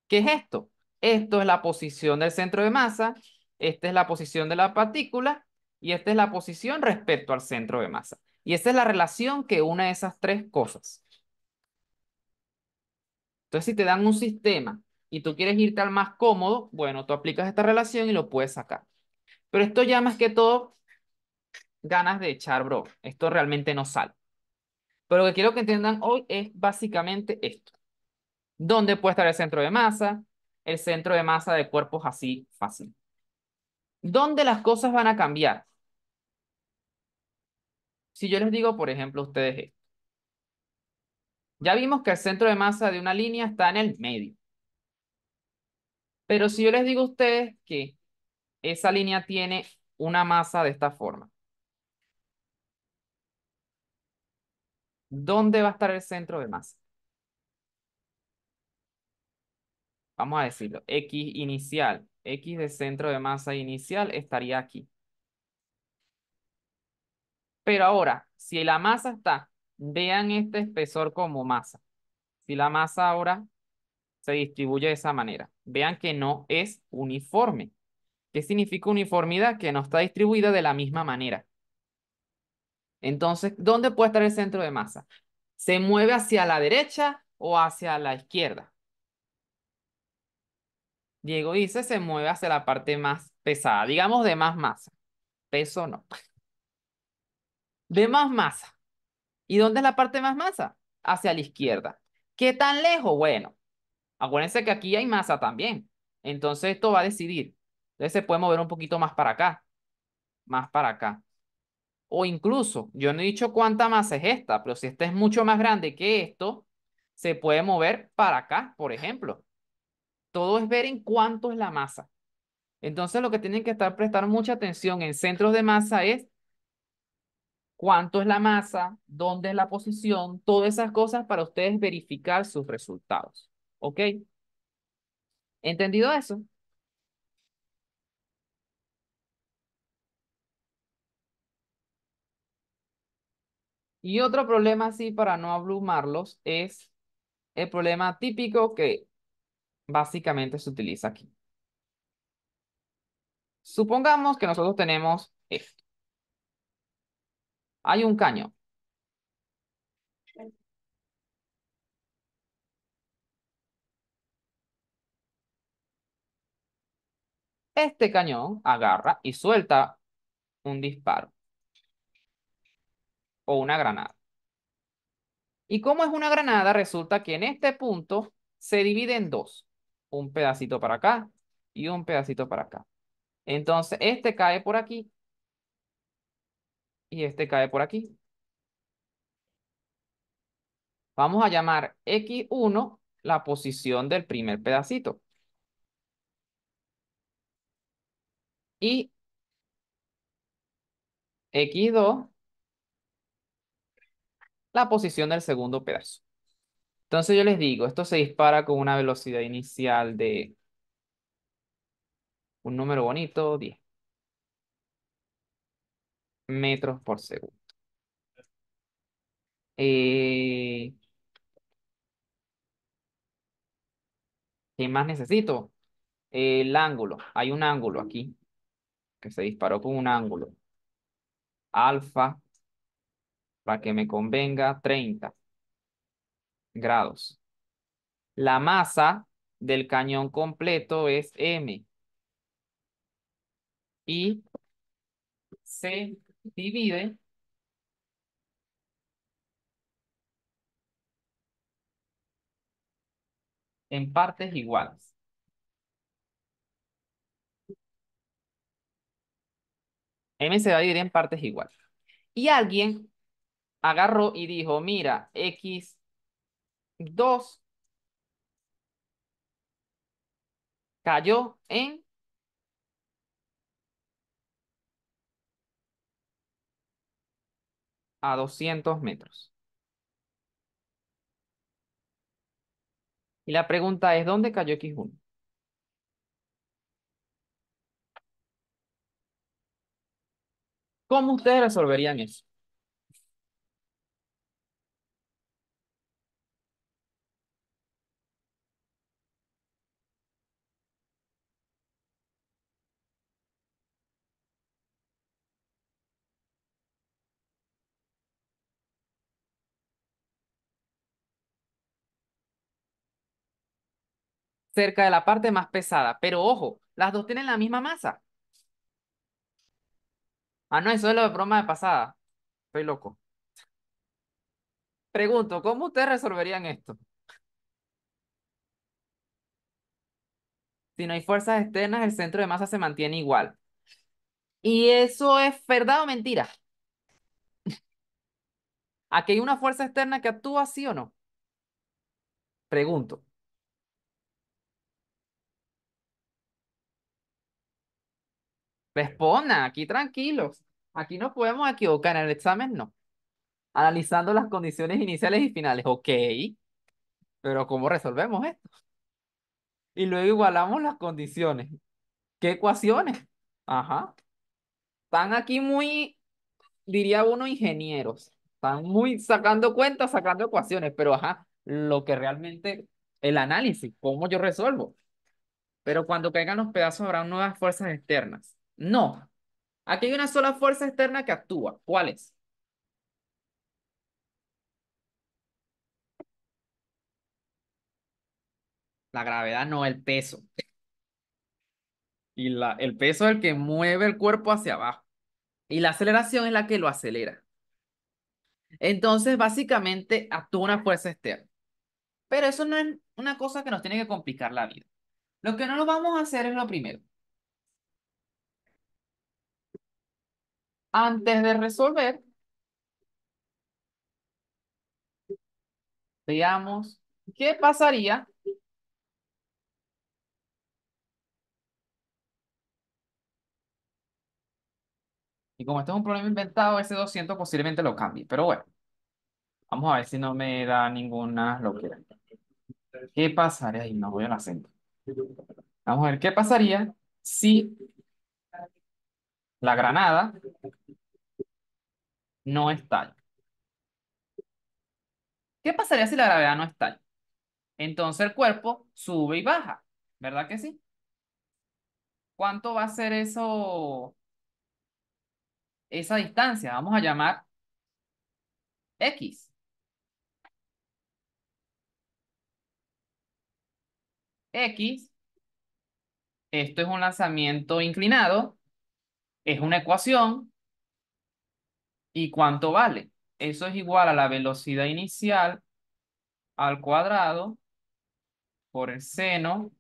¿Qué es esto? Esto es la posición del centro de masa, esta es la posición de la partícula y esta es la posición respecto al centro de masa. Y esa es la relación que une esas tres cosas. Entonces, si te dan un sistema y tú quieres irte al más cómodo, bueno, tú aplicas esta relación y lo puedes sacar. Pero esto ya más que todo ganas de echar broma. Esto realmente no sale. Pero lo que quiero que entiendan hoy es básicamente esto. ¿Dónde puede estar el centro de masa? El centro de masa de cuerpos así fácil. ¿Dónde las cosas van a cambiar? Si yo les digo, por ejemplo, a ustedes esto. Ya vimos que el centro de masa de una línea está en el medio. Pero si yo les digo a ustedes que esa línea tiene una masa de esta forma, ¿dónde va a estar el centro de masa? Vamos a decirlo, X inicial, X de centro de masa inicial estaría aquí. Pero ahora, si la masa está, vean este espesor como masa. Si la masa ahora se distribuye de esa manera, vean que no es uniforme. ¿Qué significa uniformidad? Que no está distribuida de la misma manera. Entonces, ¿dónde puede estar el centro de masa? ¿Se mueve hacia la derecha o hacia la izquierda? Diego dice se mueve hacia la parte más pesada, digamos de más masa. Peso no. De más masa. ¿Y dónde es la parte más masa? Hacia la izquierda. ¿Qué tan lejos? Bueno, acuérdense que aquí hay masa también. Entonces esto va a decidir. Entonces se puede mover un poquito más para acá, más para acá. O incluso, yo no he dicho cuánta masa es esta, pero si esta es mucho más grande que esto, se puede mover para acá, por ejemplo. Todo es ver en cuánto es la masa. Entonces lo que tienen que estar prestar mucha atención en centros de masa es cuánto es la masa, dónde es la posición, todas esas cosas para ustedes verificar sus resultados. ¿Ok? ¿Entendido eso? Y otro problema así para no abrumarlos es el problema típico que básicamente se utiliza aquí. Supongamos que nosotros tenemos esto. Hay un cañón. Este cañón agarra y suelta un disparo o una granada. Y como es una granada, resulta que en este punto se divide en dos. Un pedacito para acá y un pedacito para acá. Entonces, este cae por aquí y este cae por aquí. Vamos a llamar X1 la posición del primer pedacito. Y X2 la posición del segundo pedazo. Entonces yo les digo, esto se dispara con una velocidad inicial de un número bonito, 10 metros por segundo. Eh, ¿Qué más necesito? El ángulo. Hay un ángulo aquí que se disparó con un ángulo alfa para que me convenga 30 grados. La masa del cañón completo es M y se divide en partes iguales. M se va a dividir en partes iguales. Y alguien agarró y dijo, mira, X2 cayó a 200 metros. Y la pregunta es, ¿dónde cayó X1? ¿Cómo ustedes resolverían eso? Cerca de la parte más pesada. Pero ojo, las dos tienen la misma masa. Ah, no, eso es lo de broma de pasada. Estoy loco. Pregunto, ¿cómo ustedes resolverían esto? Si no hay fuerzas externas, el centro de masa se mantiene igual. ¿Y eso es verdad o mentira? ¿Aquí hay una fuerza externa que actúa, sí o no? Pregunto. Respondan, aquí tranquilos. Aquí no podemos equivocar en el examen, no. Analizando las condiciones iniciales y finales. Ok, pero ¿cómo resolvemos esto? Y luego igualamos las condiciones. ¿Qué ecuaciones? Ajá. Están aquí muy, diría uno, ingenieros. Están muy sacando cuentas, sacando ecuaciones, pero ajá, lo que realmente, el análisis, ¿cómo yo resuelvo? Pero cuando caigan los pedazos habrá nuevas fuerzas externas. No, aquí hay una sola fuerza externa que actúa. ¿Cuál es? La gravedad, no el peso. Y el peso es el que mueve el cuerpo hacia abajo. Y la aceleración es la que lo acelera. Entonces, básicamente, actúa una fuerza externa. Pero eso no es una cosa que nos tiene que complicar la vida. Lo que no lo vamos a hacer es lo primero. Antes de resolver, veamos qué pasaría Y como esto es un problema inventado, ese 200 posiblemente lo cambie. Pero bueno, vamos a ver si no me da ninguna loquera. ¿Qué pasaría? Ay, no voy al acento. Vamos a ver qué pasaría si la granada no estalla. ¿Qué pasaría si la gravedad no estalla? Entonces el cuerpo sube y baja, ¿verdad que sí? ¿Cuánto va a ser eso, esa distancia? Vamos a llamar X. X, esto es un lanzamiento inclinado, es una ecuación, ¿y cuánto vale? Eso es igual a la velocidad inicial al cuadrado por el seno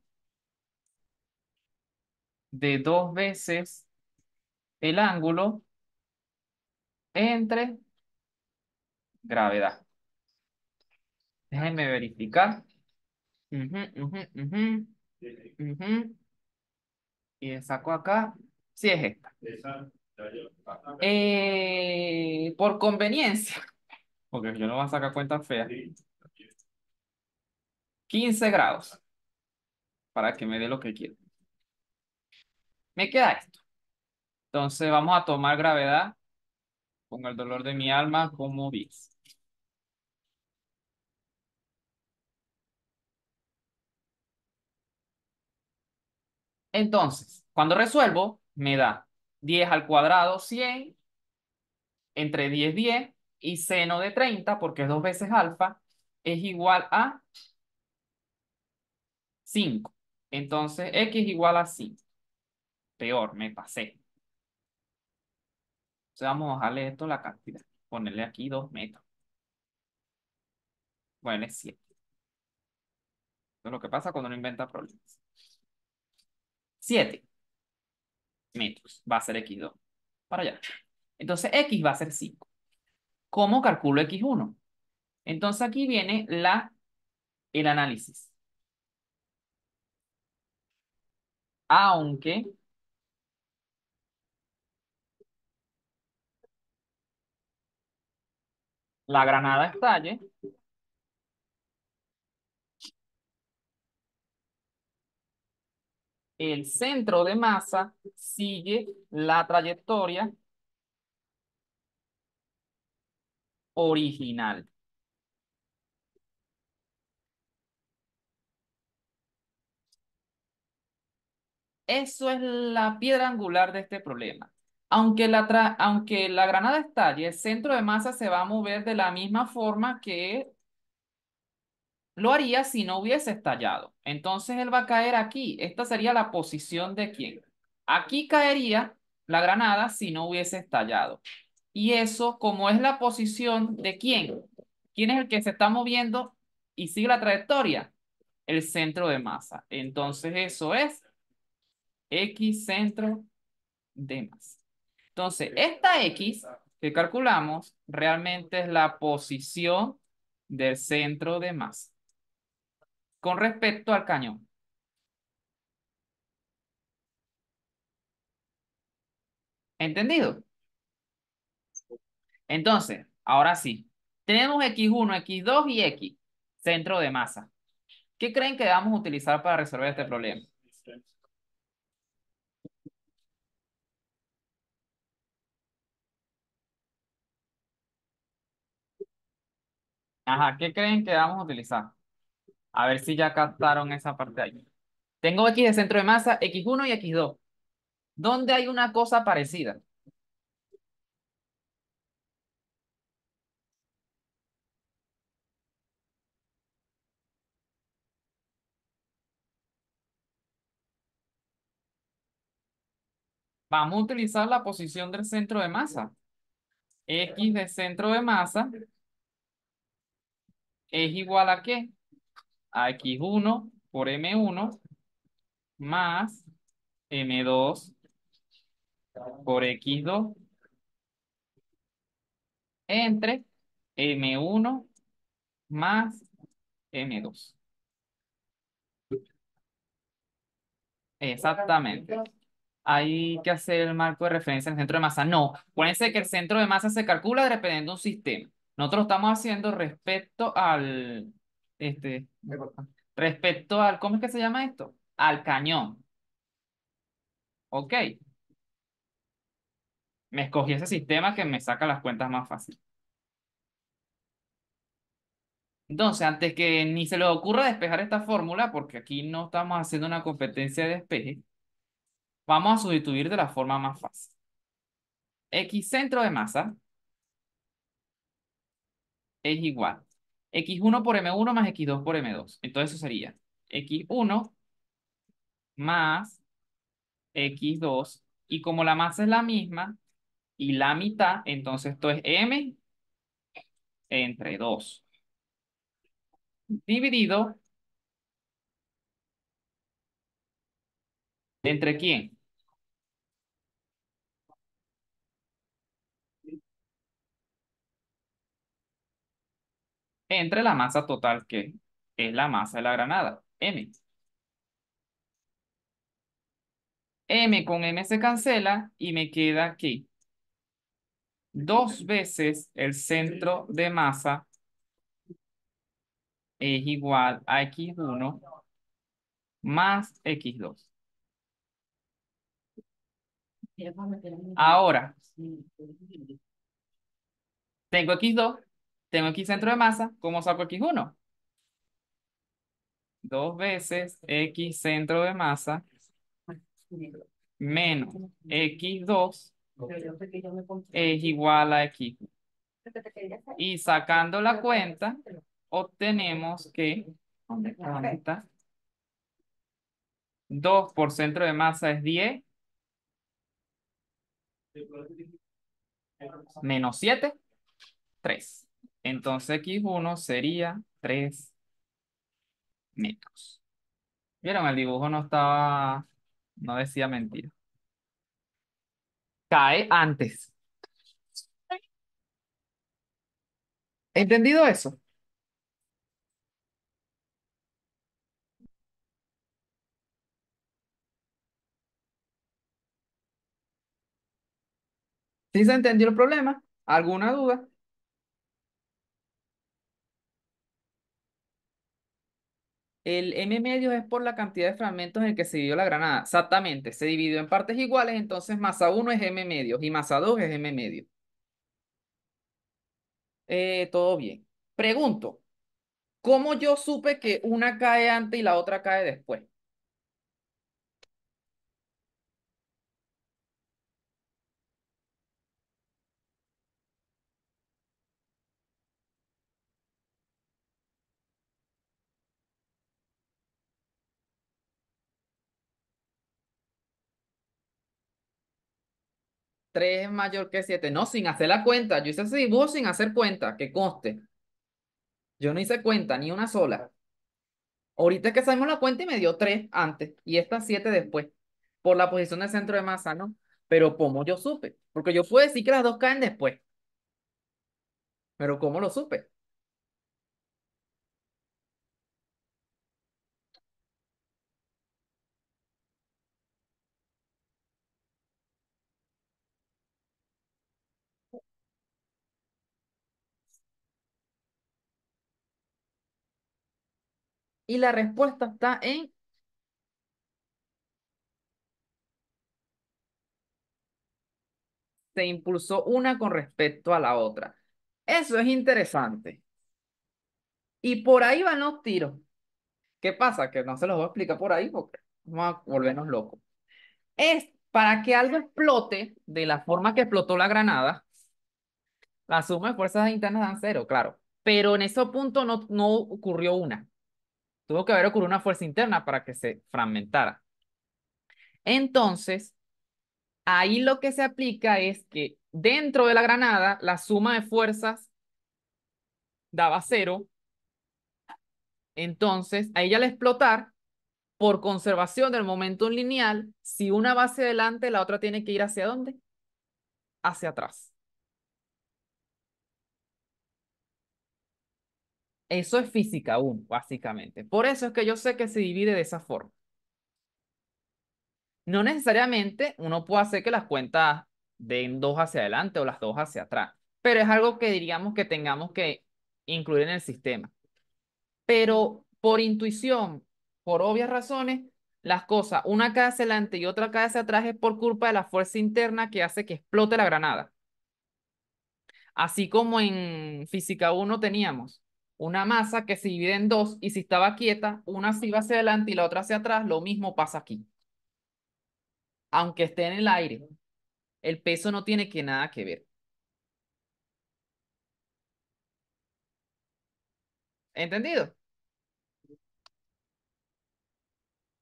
de dos veces el ángulo entre gravedad. Déjenme verificar. Ujú, ujú, ujú, ujú. Y saco acá. Sí es esta. Por conveniencia, porque yo no voy a sacar cuentas feas. 15 grados para que me dé lo que quiero. Me queda esto. Entonces vamos a tomar gravedad con el dolor de mi alma como 10. Entonces, cuando resuelvo, me da 10 al cuadrado, 100 entre 10 10, y seno de 30 porque es dos veces alfa, es igual a 5. Entonces, x igual a 5. Peor, me pasé. Entonces, vamos a bajarle esto la cantidad. Ponerle aquí 2 metros. Bueno, es 7. Eso es lo que pasa cuando uno inventa problemas. 7 metros va a ser x2. Para allá. Entonces, x va a ser 5. ¿Cómo calculo x1? Entonces, aquí viene el análisis. Aunque la granada estalle, el centro de masa sigue la trayectoria original. Eso es la piedra angular de este problema. Aunque la granada estalle, el centro de masa se va a mover de la misma forma que lo haría si no hubiese estallado. Entonces él va a caer aquí. Esta sería la posición de quién. Aquí caería la granada si no hubiese estallado. Y eso, como es la posición de quién. ¿Quién es el que se está moviendo y sigue la trayectoria? El centro de masa. Entonces eso es X centro de masa. Entonces, esta X que calculamos realmente es la posición del centro de masa con respecto al cañón. ¿Entendido? Entonces, ahora sí, tenemos X1, X2 y X, centro de masa. ¿Qué creen que vamos a utilizar para resolver este problema? Ajá, ¿qué creen que vamos a utilizar? A ver si ya captaron esa parte ahí. Tengo X de centro de masa, X1 y X2. ¿Dónde hay una cosa parecida? Vamos a utilizar la posición del centro de masa. X de centro de masa es igual ¿a qué? A X1 por M1 más M2 por X2 entre M1 más M2. Exactamente. hay que hacer el marco de referencia en el centro de masa. No, acuérdense que el centro de masa se calcula dependiendo de un sistema. Nosotros lo estamos haciendo respecto al, este, respecto al, ¿cómo es que se llama esto? Al cañón. Ok, me escogí ese sistema que me saca las cuentas más fácil. Entonces, antes que ni se les ocurra despejar esta fórmula, porque aquí no estamos haciendo una competencia de despeje, vamos a sustituir de la forma más fácil. X centro de masa es igual. X1 por M1 más X2 por M2. Entonces eso sería X1 más X2. Y como la masa es la misma y la mitad, entonces esto es M entre 2. Dividido ¿entre quién? Entre la masa total, que es la masa de la granada, M. M con M se cancela y me queda aquí 2 veces el centro de masa es igual a X1 más X2. Ahora, tengo X2, tengo X centro de masa, ¿cómo saco X1? 2 veces X centro de masa menos X2 es igual a X. Y sacando la cuenta, obtenemos que, ¿dónde está? 2 por centro de masa es 10, menos 7, 3. Entonces X1 sería 3 metros. ¿Vieron? El dibujo no estaba, no decía mentira. Cae antes. ¿Entendido eso? ¿Sí se entendió el problema? ¿Alguna duda? El M medio es por la cantidad de fragmentos en el que se dividió la granada. Exactamente, se dividió en partes iguales, entonces masa 1 es M medio y masa 2 es M medio. Todo bien. Pregunto, ¿cómo yo supe que una cae antes y la otra cae después? 3 es mayor que 7. No, sin hacer la cuenta. Yo hice ese dibujo sin hacer cuenta, que conste. Yo no hice cuenta, ni una sola. Ahorita es que salimos la cuenta y me dio 3 antes y esta 7 después, por la posición del centro de masa, ¿no? Pero ¿cómo yo supe? Porque yo puedo decir que las dos caen después, pero ¿cómo lo supe? Y la respuesta está en se impulsó una con respecto a la otra. Eso es interesante. Y por ahí van los tiros. ¿Qué pasa? Que no se los voy a explicar por ahí porque vamos a volvernos locos. Es para que algo explote de la forma que explotó la granada, la suma de fuerzas internas dan cero, claro. Pero en ese punto no ocurrió una. Tuvo que haber ocurrido una fuerza interna para que se fragmentara. Entonces, ahí lo que se aplica es que dentro de la granada, la suma de fuerzas daba cero. Entonces, a ella al explotar, por conservación del momento lineal, si una va hacia adelante, la otra tiene que ir ¿hacia dónde? Hacia atrás. Eso es física 1, básicamente. Por eso es que yo sé que se divide de esa forma. No necesariamente uno puede hacer que las cuentas den dos hacia adelante o las dos hacia atrás, pero es algo que diríamos que tengamos que incluir en el sistema. Pero por intuición, por obvias razones, las cosas, una cae hacia adelante y otra cae hacia atrás es por culpa de la fuerza interna que hace que explote la granada. Así como en física uno teníamos una masa que se divide en dos y si estaba quieta, una se iba hacia adelante y la otra hacia atrás, lo mismo pasa aquí. Aunque esté en el aire, el peso no tiene que nada que ver. ¿Entendido?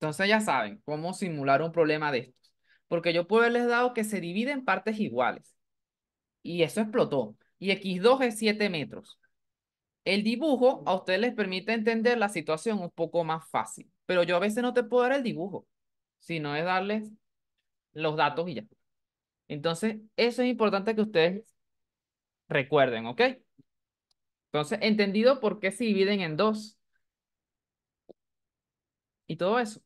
Entonces ya saben cómo simular un problema de estos. Porque yo puedo haberles dado que se divide en partes iguales. Y eso explotó. Y x2 es 7 metros. El dibujo a ustedes les permite entender la situación un poco más fácil. Pero yo a veces no te puedo dar el dibujo, sino es darles los datos y ya. Entonces, eso es importante que ustedes recuerden, ¿ok? Entonces, entendido por qué se dividen en dos y todo eso.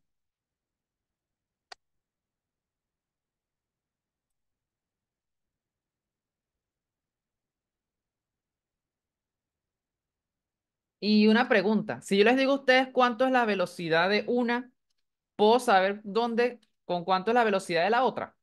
Y una pregunta, si yo les digo a ustedes cuánto es la velocidad de una, ¿puedo saber dónde, con cuánto es la velocidad de la otra?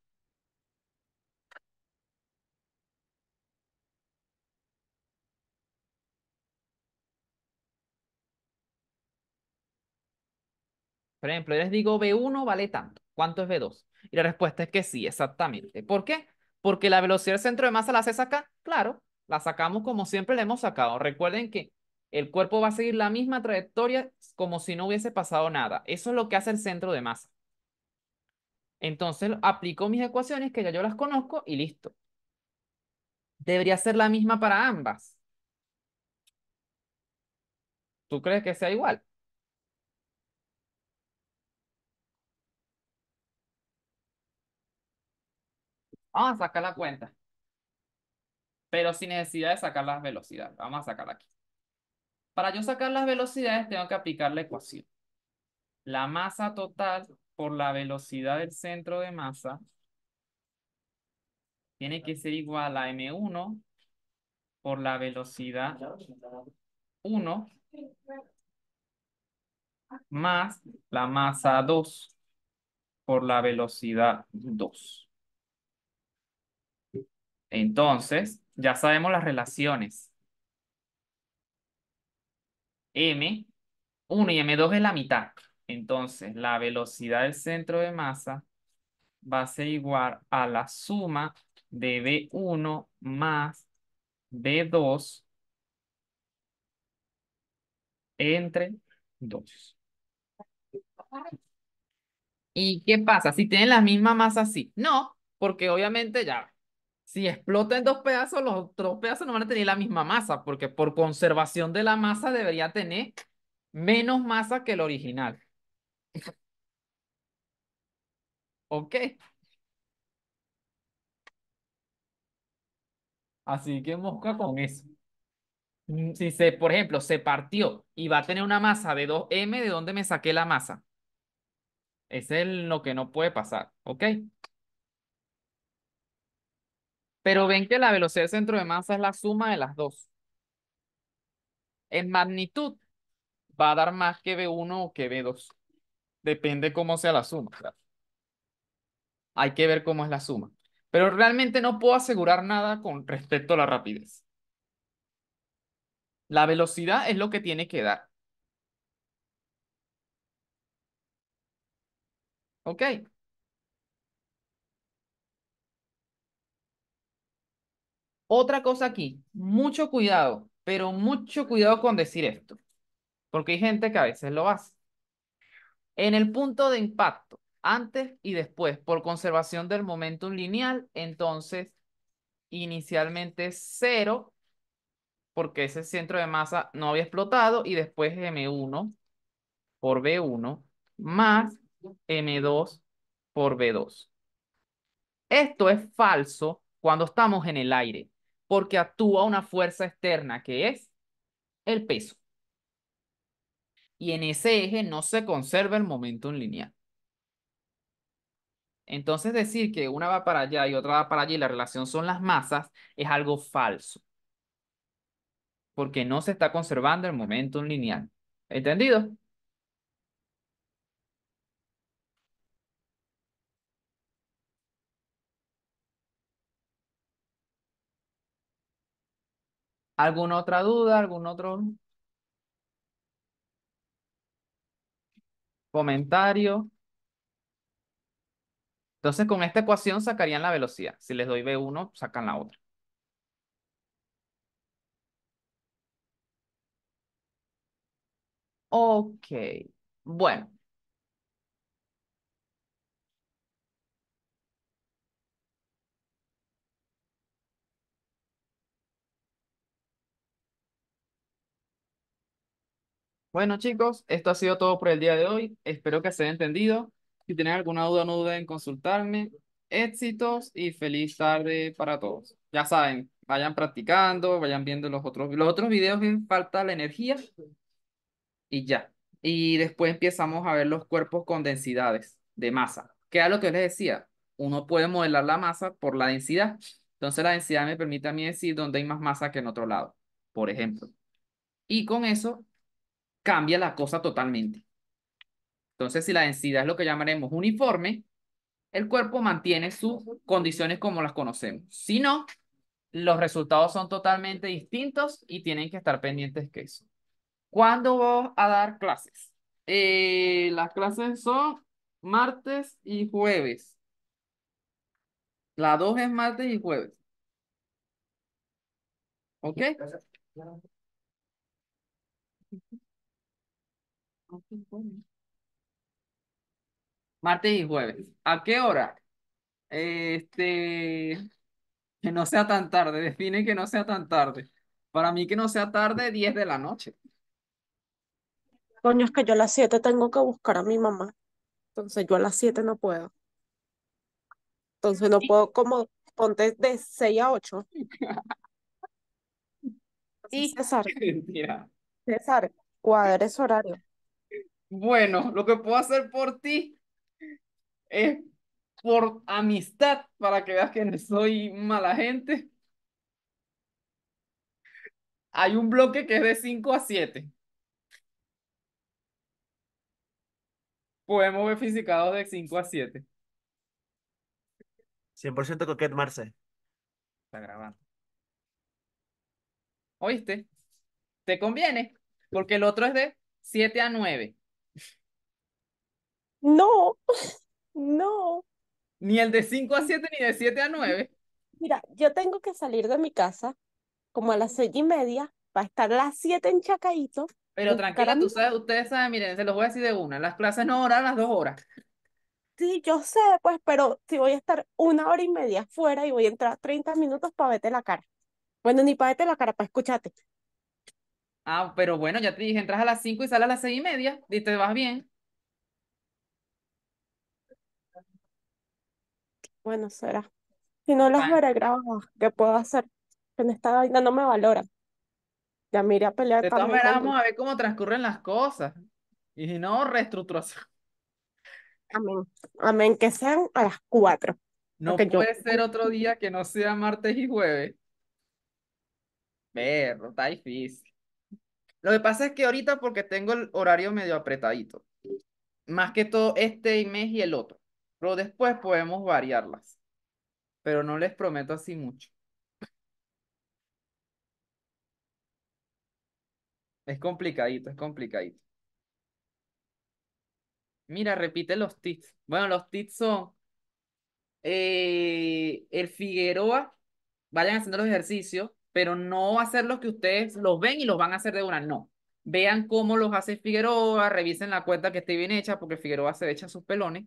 Por ejemplo, yo les digo V1 vale tanto. ¿Cuánto es V2? Y la respuesta es que sí, exactamente. ¿Por qué? Porque la velocidad del centro de masa la haces acá. Claro, la sacamos como siempre la hemos sacado. Recuerden que el cuerpo va a seguir la misma trayectoria como si no hubiese pasado nada. Eso es lo que hace el centro de masa. Entonces aplico mis ecuaciones que ya yo las conozco y listo. Debería ser la misma para ambas. ¿Tú crees que sea igual? Vamos a sacar la cuenta, pero sin necesidad de sacar las velocidades. Vamos a sacarla aquí. Para yo sacar las velocidades tengo que aplicar la ecuación. La masa total por la velocidad del centro de masa tiene que ser igual a m1 por la velocidad 1 más la masa 2 por la velocidad 2. Entonces, ya sabemos las relaciones. M1 y M2 es la mitad. Entonces, la velocidad del centro de masa va a ser igual a la suma de V1 más V2 entre 2. ¿Y qué pasa? Si tienen la misma masa, sí. No, porque obviamente ya, si explota en dos pedazos, los otros pedazos no van a tener la misma masa, porque por conservación de la masa debería tener menos masa que el original. ¿Ok? Así que mosca con eso. Si se, por ejemplo, se partió y va a tener una masa de 2m, ¿de dónde me saqué la masa? Ese es lo que no puede pasar, ¿ok? Pero ven que la velocidad del centro de masa es la suma de las dos. En magnitud va a dar más que V1 o que V2. Depende cómo sea la suma. Claro. Hay que ver cómo es la suma. Pero realmente no puedo asegurar nada con respecto a la rapidez. La velocidad es lo que tiene que dar. ¿Ok? Otra cosa aquí. Mucho cuidado, pero mucho cuidado con decir esto. Porque hay gente que a veces lo hace. En el punto de impacto, antes y después, por conservación del momentum lineal, entonces inicialmente cero, porque ese centro de masa no había explotado, y después M1 por V1 más M2 por V2. Esto es falso cuando estamos en el aire, porque actúa una fuerza externa que es el peso. Y en ese eje no se conserva el momentum lineal. Entonces decir que una va para allá y otra va para allá y la relación son las masas es algo falso, porque no se está conservando el momentum lineal. ¿Entendido? ¿Alguna otra duda? ¿Algún otro comentario? Entonces con esta ecuación sacarían la velocidad. Si les doy V1, sacan la otra. Ok. Bueno. Bueno, chicos, esto ha sido todo por el día de hoy. Espero que se haya entendido. Si tienen alguna duda, no duden en consultarme. Éxitos y feliz tarde para todos. Ya saben, vayan practicando, vayan viendo los otros videos en falta la energía y ya. Y después empezamos a ver los cuerpos con densidades de masa. Que es lo que les decía. Uno puede modelar la masa por la densidad. Entonces la densidad me permite a mí decir dónde hay más masa que en otro lado, por ejemplo. Y con eso cambia la cosa totalmente. Entonces, si la densidad es lo que llamaremos uniforme, el cuerpo mantiene sus condiciones como las conocemos. Si no, los resultados son totalmente distintos y tienen que estar pendientes que eso. ¿Cuándo vas a dar clases? Las clases son martes y jueves. La 2 es martes y jueves. ¿Ok? Martes y jueves. ¿A qué hora? Este, que no sea tan tarde. Define que no sea tan tarde. Para mí que no sea tarde, 10 de la noche. Coño, es que yo a las 7 tengo que buscar a mi mamá. Entonces yo a las 7 no puedo. Entonces no puedo como ponte de 6 a 8. Entonces, Y César, mentira. César, cuadra ese horario. Bueno, lo que puedo hacer por ti es por amistad, para que veas que no soy mala gente. Hay un bloque que es de 5 a 7. Podemos ver física de 5 a 7. 100% coquette, Marce. Está grabando. ¿Oíste? ¿Te conviene? Porque el otro es de 7 a 9. No, no. Ni el de 5 a 7 ni de 7 a 9. Mira, yo tengo que salir de mi casa como a las 6:30 para estar a las 7 en Chacaíto, Pero buscar a tranquila, tú mi... sabes, ustedes saben, miren, se los voy a decir de una. Las clases no duran las 2 horas. Sí, yo sé, pues, pero si voy a estar 1 hora y media afuera y voy a entrar 30 minutos para verte la cara. Bueno, ni para verte la cara, para escucharte. Ah, pero bueno, ya te dije, entras a las 5 y sales a las 6:30. Y te vas bien. Bueno, será. Si no las Ah, veré grabadas, ¿qué puedo hacer? Que en esta vaina no me valoran. Ya me iré a pelear de todas también maneras, con vamos a ver cómo transcurren las cosas. Y si no, reestructuración. amén. Amén, que sean a las 4. No Porque yo, puede ser otro día que no sea martes y jueves. Perro, está difícil. Lo que pasa es que ahorita porque tengo el horario medio apretadito. Más que todo este mes y el otro. Pero después podemos variarlas. Pero no les prometo así mucho. Es complicadito, es complicadito. Mira, repite los tips. Bueno, los tips son el Figueroa, vayan haciendo los ejercicios, pero no hacer los que ustedes los ven y los van a hacer de una, no. Vean cómo los hace Figueroa, revisen la cuenta que esté bien hecha, porque Figueroa se echa sus pelones,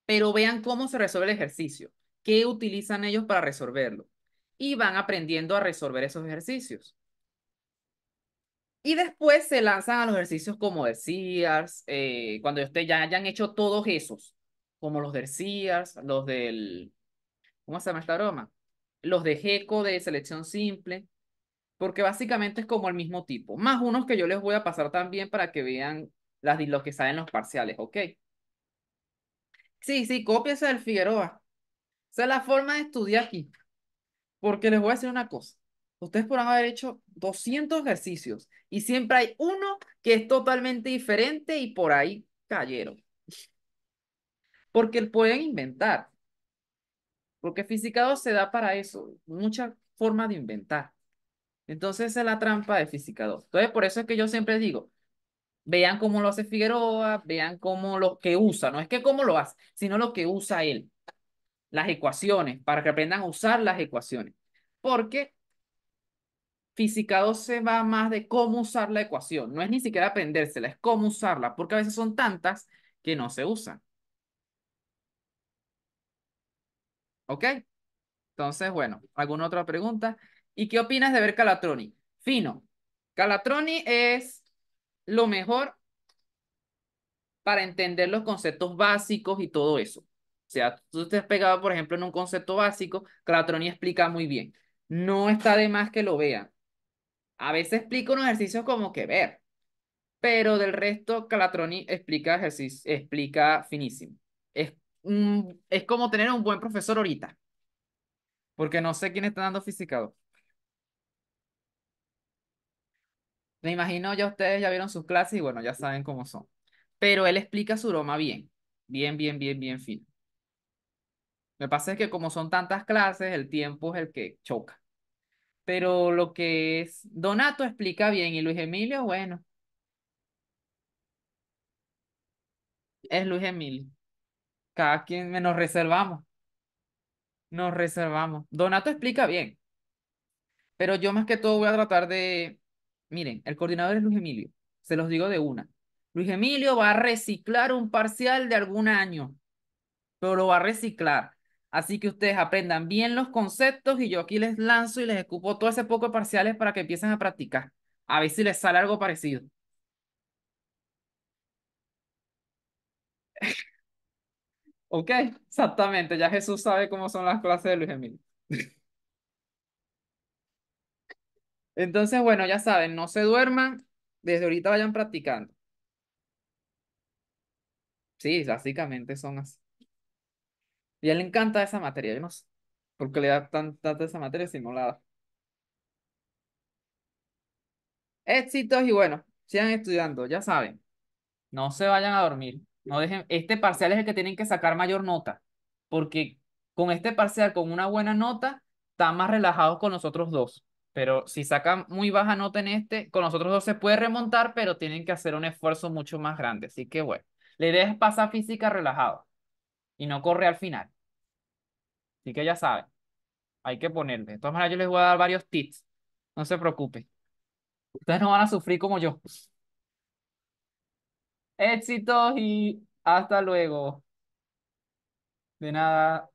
pero vean cómo se resuelve el ejercicio, qué utilizan ellos para resolverlo, y van aprendiendo a resolver esos ejercicios. Y después se lanzan a los ejercicios como de Sears, cuando ustedes ya hayan hecho todos esos, como los del Sears, los del, ¿cómo se llama esta broma? Los de GECO de selección simple, porque básicamente es como el mismo tipo, más unos que yo les voy a pasar también para que vean los que salen los parciales, ¿ok? Sí, sí, cópiese del Figueroa. Esa es la forma de estudiar aquí. Porque les voy a decir una cosa. Ustedes podrán haber hecho 200 ejercicios y siempre hay uno que es totalmente diferente y por ahí cayeron. Porque pueden inventar. Porque Física 2 se da para eso. Muchas formas de inventar. Entonces esa es la trampa de Física 2. Entonces por eso es que yo siempre digo, vean cómo lo hace Figueroa, vean cómo lo que usa. No es que cómo lo hace, sino lo que usa él. Las ecuaciones, para que aprendan a usar las ecuaciones. Porque Física 2 se va más de cómo usar la ecuación. No es ni siquiera aprendérsela, es cómo usarla, porque a veces son tantas que no se usan. ¿Ok? Entonces, bueno, ¿alguna otra pregunta? ¿Y qué opinas de ver Calatroni? Fino. Calatroni es lo mejor para entender los conceptos básicos y todo eso. O sea, tú te has pegado, por ejemplo, en un concepto básico, Calatroni explica muy bien. No está de más que lo vean. A veces explica unos ejercicios como que ver, pero del resto Calatroni explica ejercicio, explica finísimo. Es, es como tener un buen profesor ahorita, porque no sé quién está dando física 2. Me imagino ya ustedes ya vieron sus clases y bueno, ya saben cómo son. Pero él explica su broma bien, bien, bien, bien, bien fino. Me pasa es que como son tantas clases, el tiempo es el que choca. Pero lo que es Donato explica bien y Luis Emilio, bueno, es Luis Emilio. Cada quien nos reservamos, nos reservamos. Donato explica bien. Pero yo más que todo voy a tratar de, miren, el coordinador es Luis Emilio, se los digo de una. Luis Emilio va a reciclar un parcial de algún año, pero lo va a reciclar. Así que ustedes aprendan bien los conceptos y yo aquí les lanzo y les escupo todo ese poco de parciales para que empiecen a practicar. A ver si les sale algo parecido. ¿Ok? Exactamente, ya Jesús sabe cómo son las clases de Luis Emilio. Entonces, bueno, ya saben, no se duerman, desde ahorita vayan practicando. Sí, básicamente son así. Y a él le encanta esa materia, yo no sé por qué le da tanta esa materia si no la da. Éxitos y bueno, sigan estudiando, ya saben, no se vayan a dormir. No dejen, este parcial es el que tienen que sacar mayor nota, porque con este parcial, con una buena nota, están más relajados con los otros dos. Pero si sacan muy baja nota en este, con los otros dos se puede remontar, pero tienen que hacer un esfuerzo mucho más grande. Así que bueno, la idea es pasar física relajado y no correr al final. Así que ya saben. Hay que ponerle. De todas maneras, yo les voy a dar varios tips. No se preocupen. Ustedes no van a sufrir como yo. Éxitos y hasta luego. De nada.